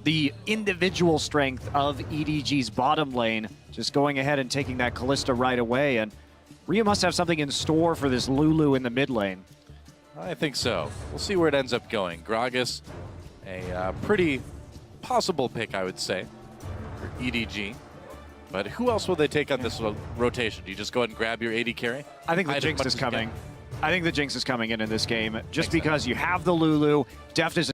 the individual strength of EDG's bottom lane, just going ahead and taking that Kalista right away. And Ryu must have something in store for this Lulu in the mid lane. I think so. We'll see where it ends up going. Gragas, a pretty possible pick, I would say, for EDG. But who else will they take on this rotation? Do you just go ahead and grab your AD carry? I think the Hide as Jinx much is as you can? coming. I think the Jinx is coming in this game just because you have the Lulu. Deft is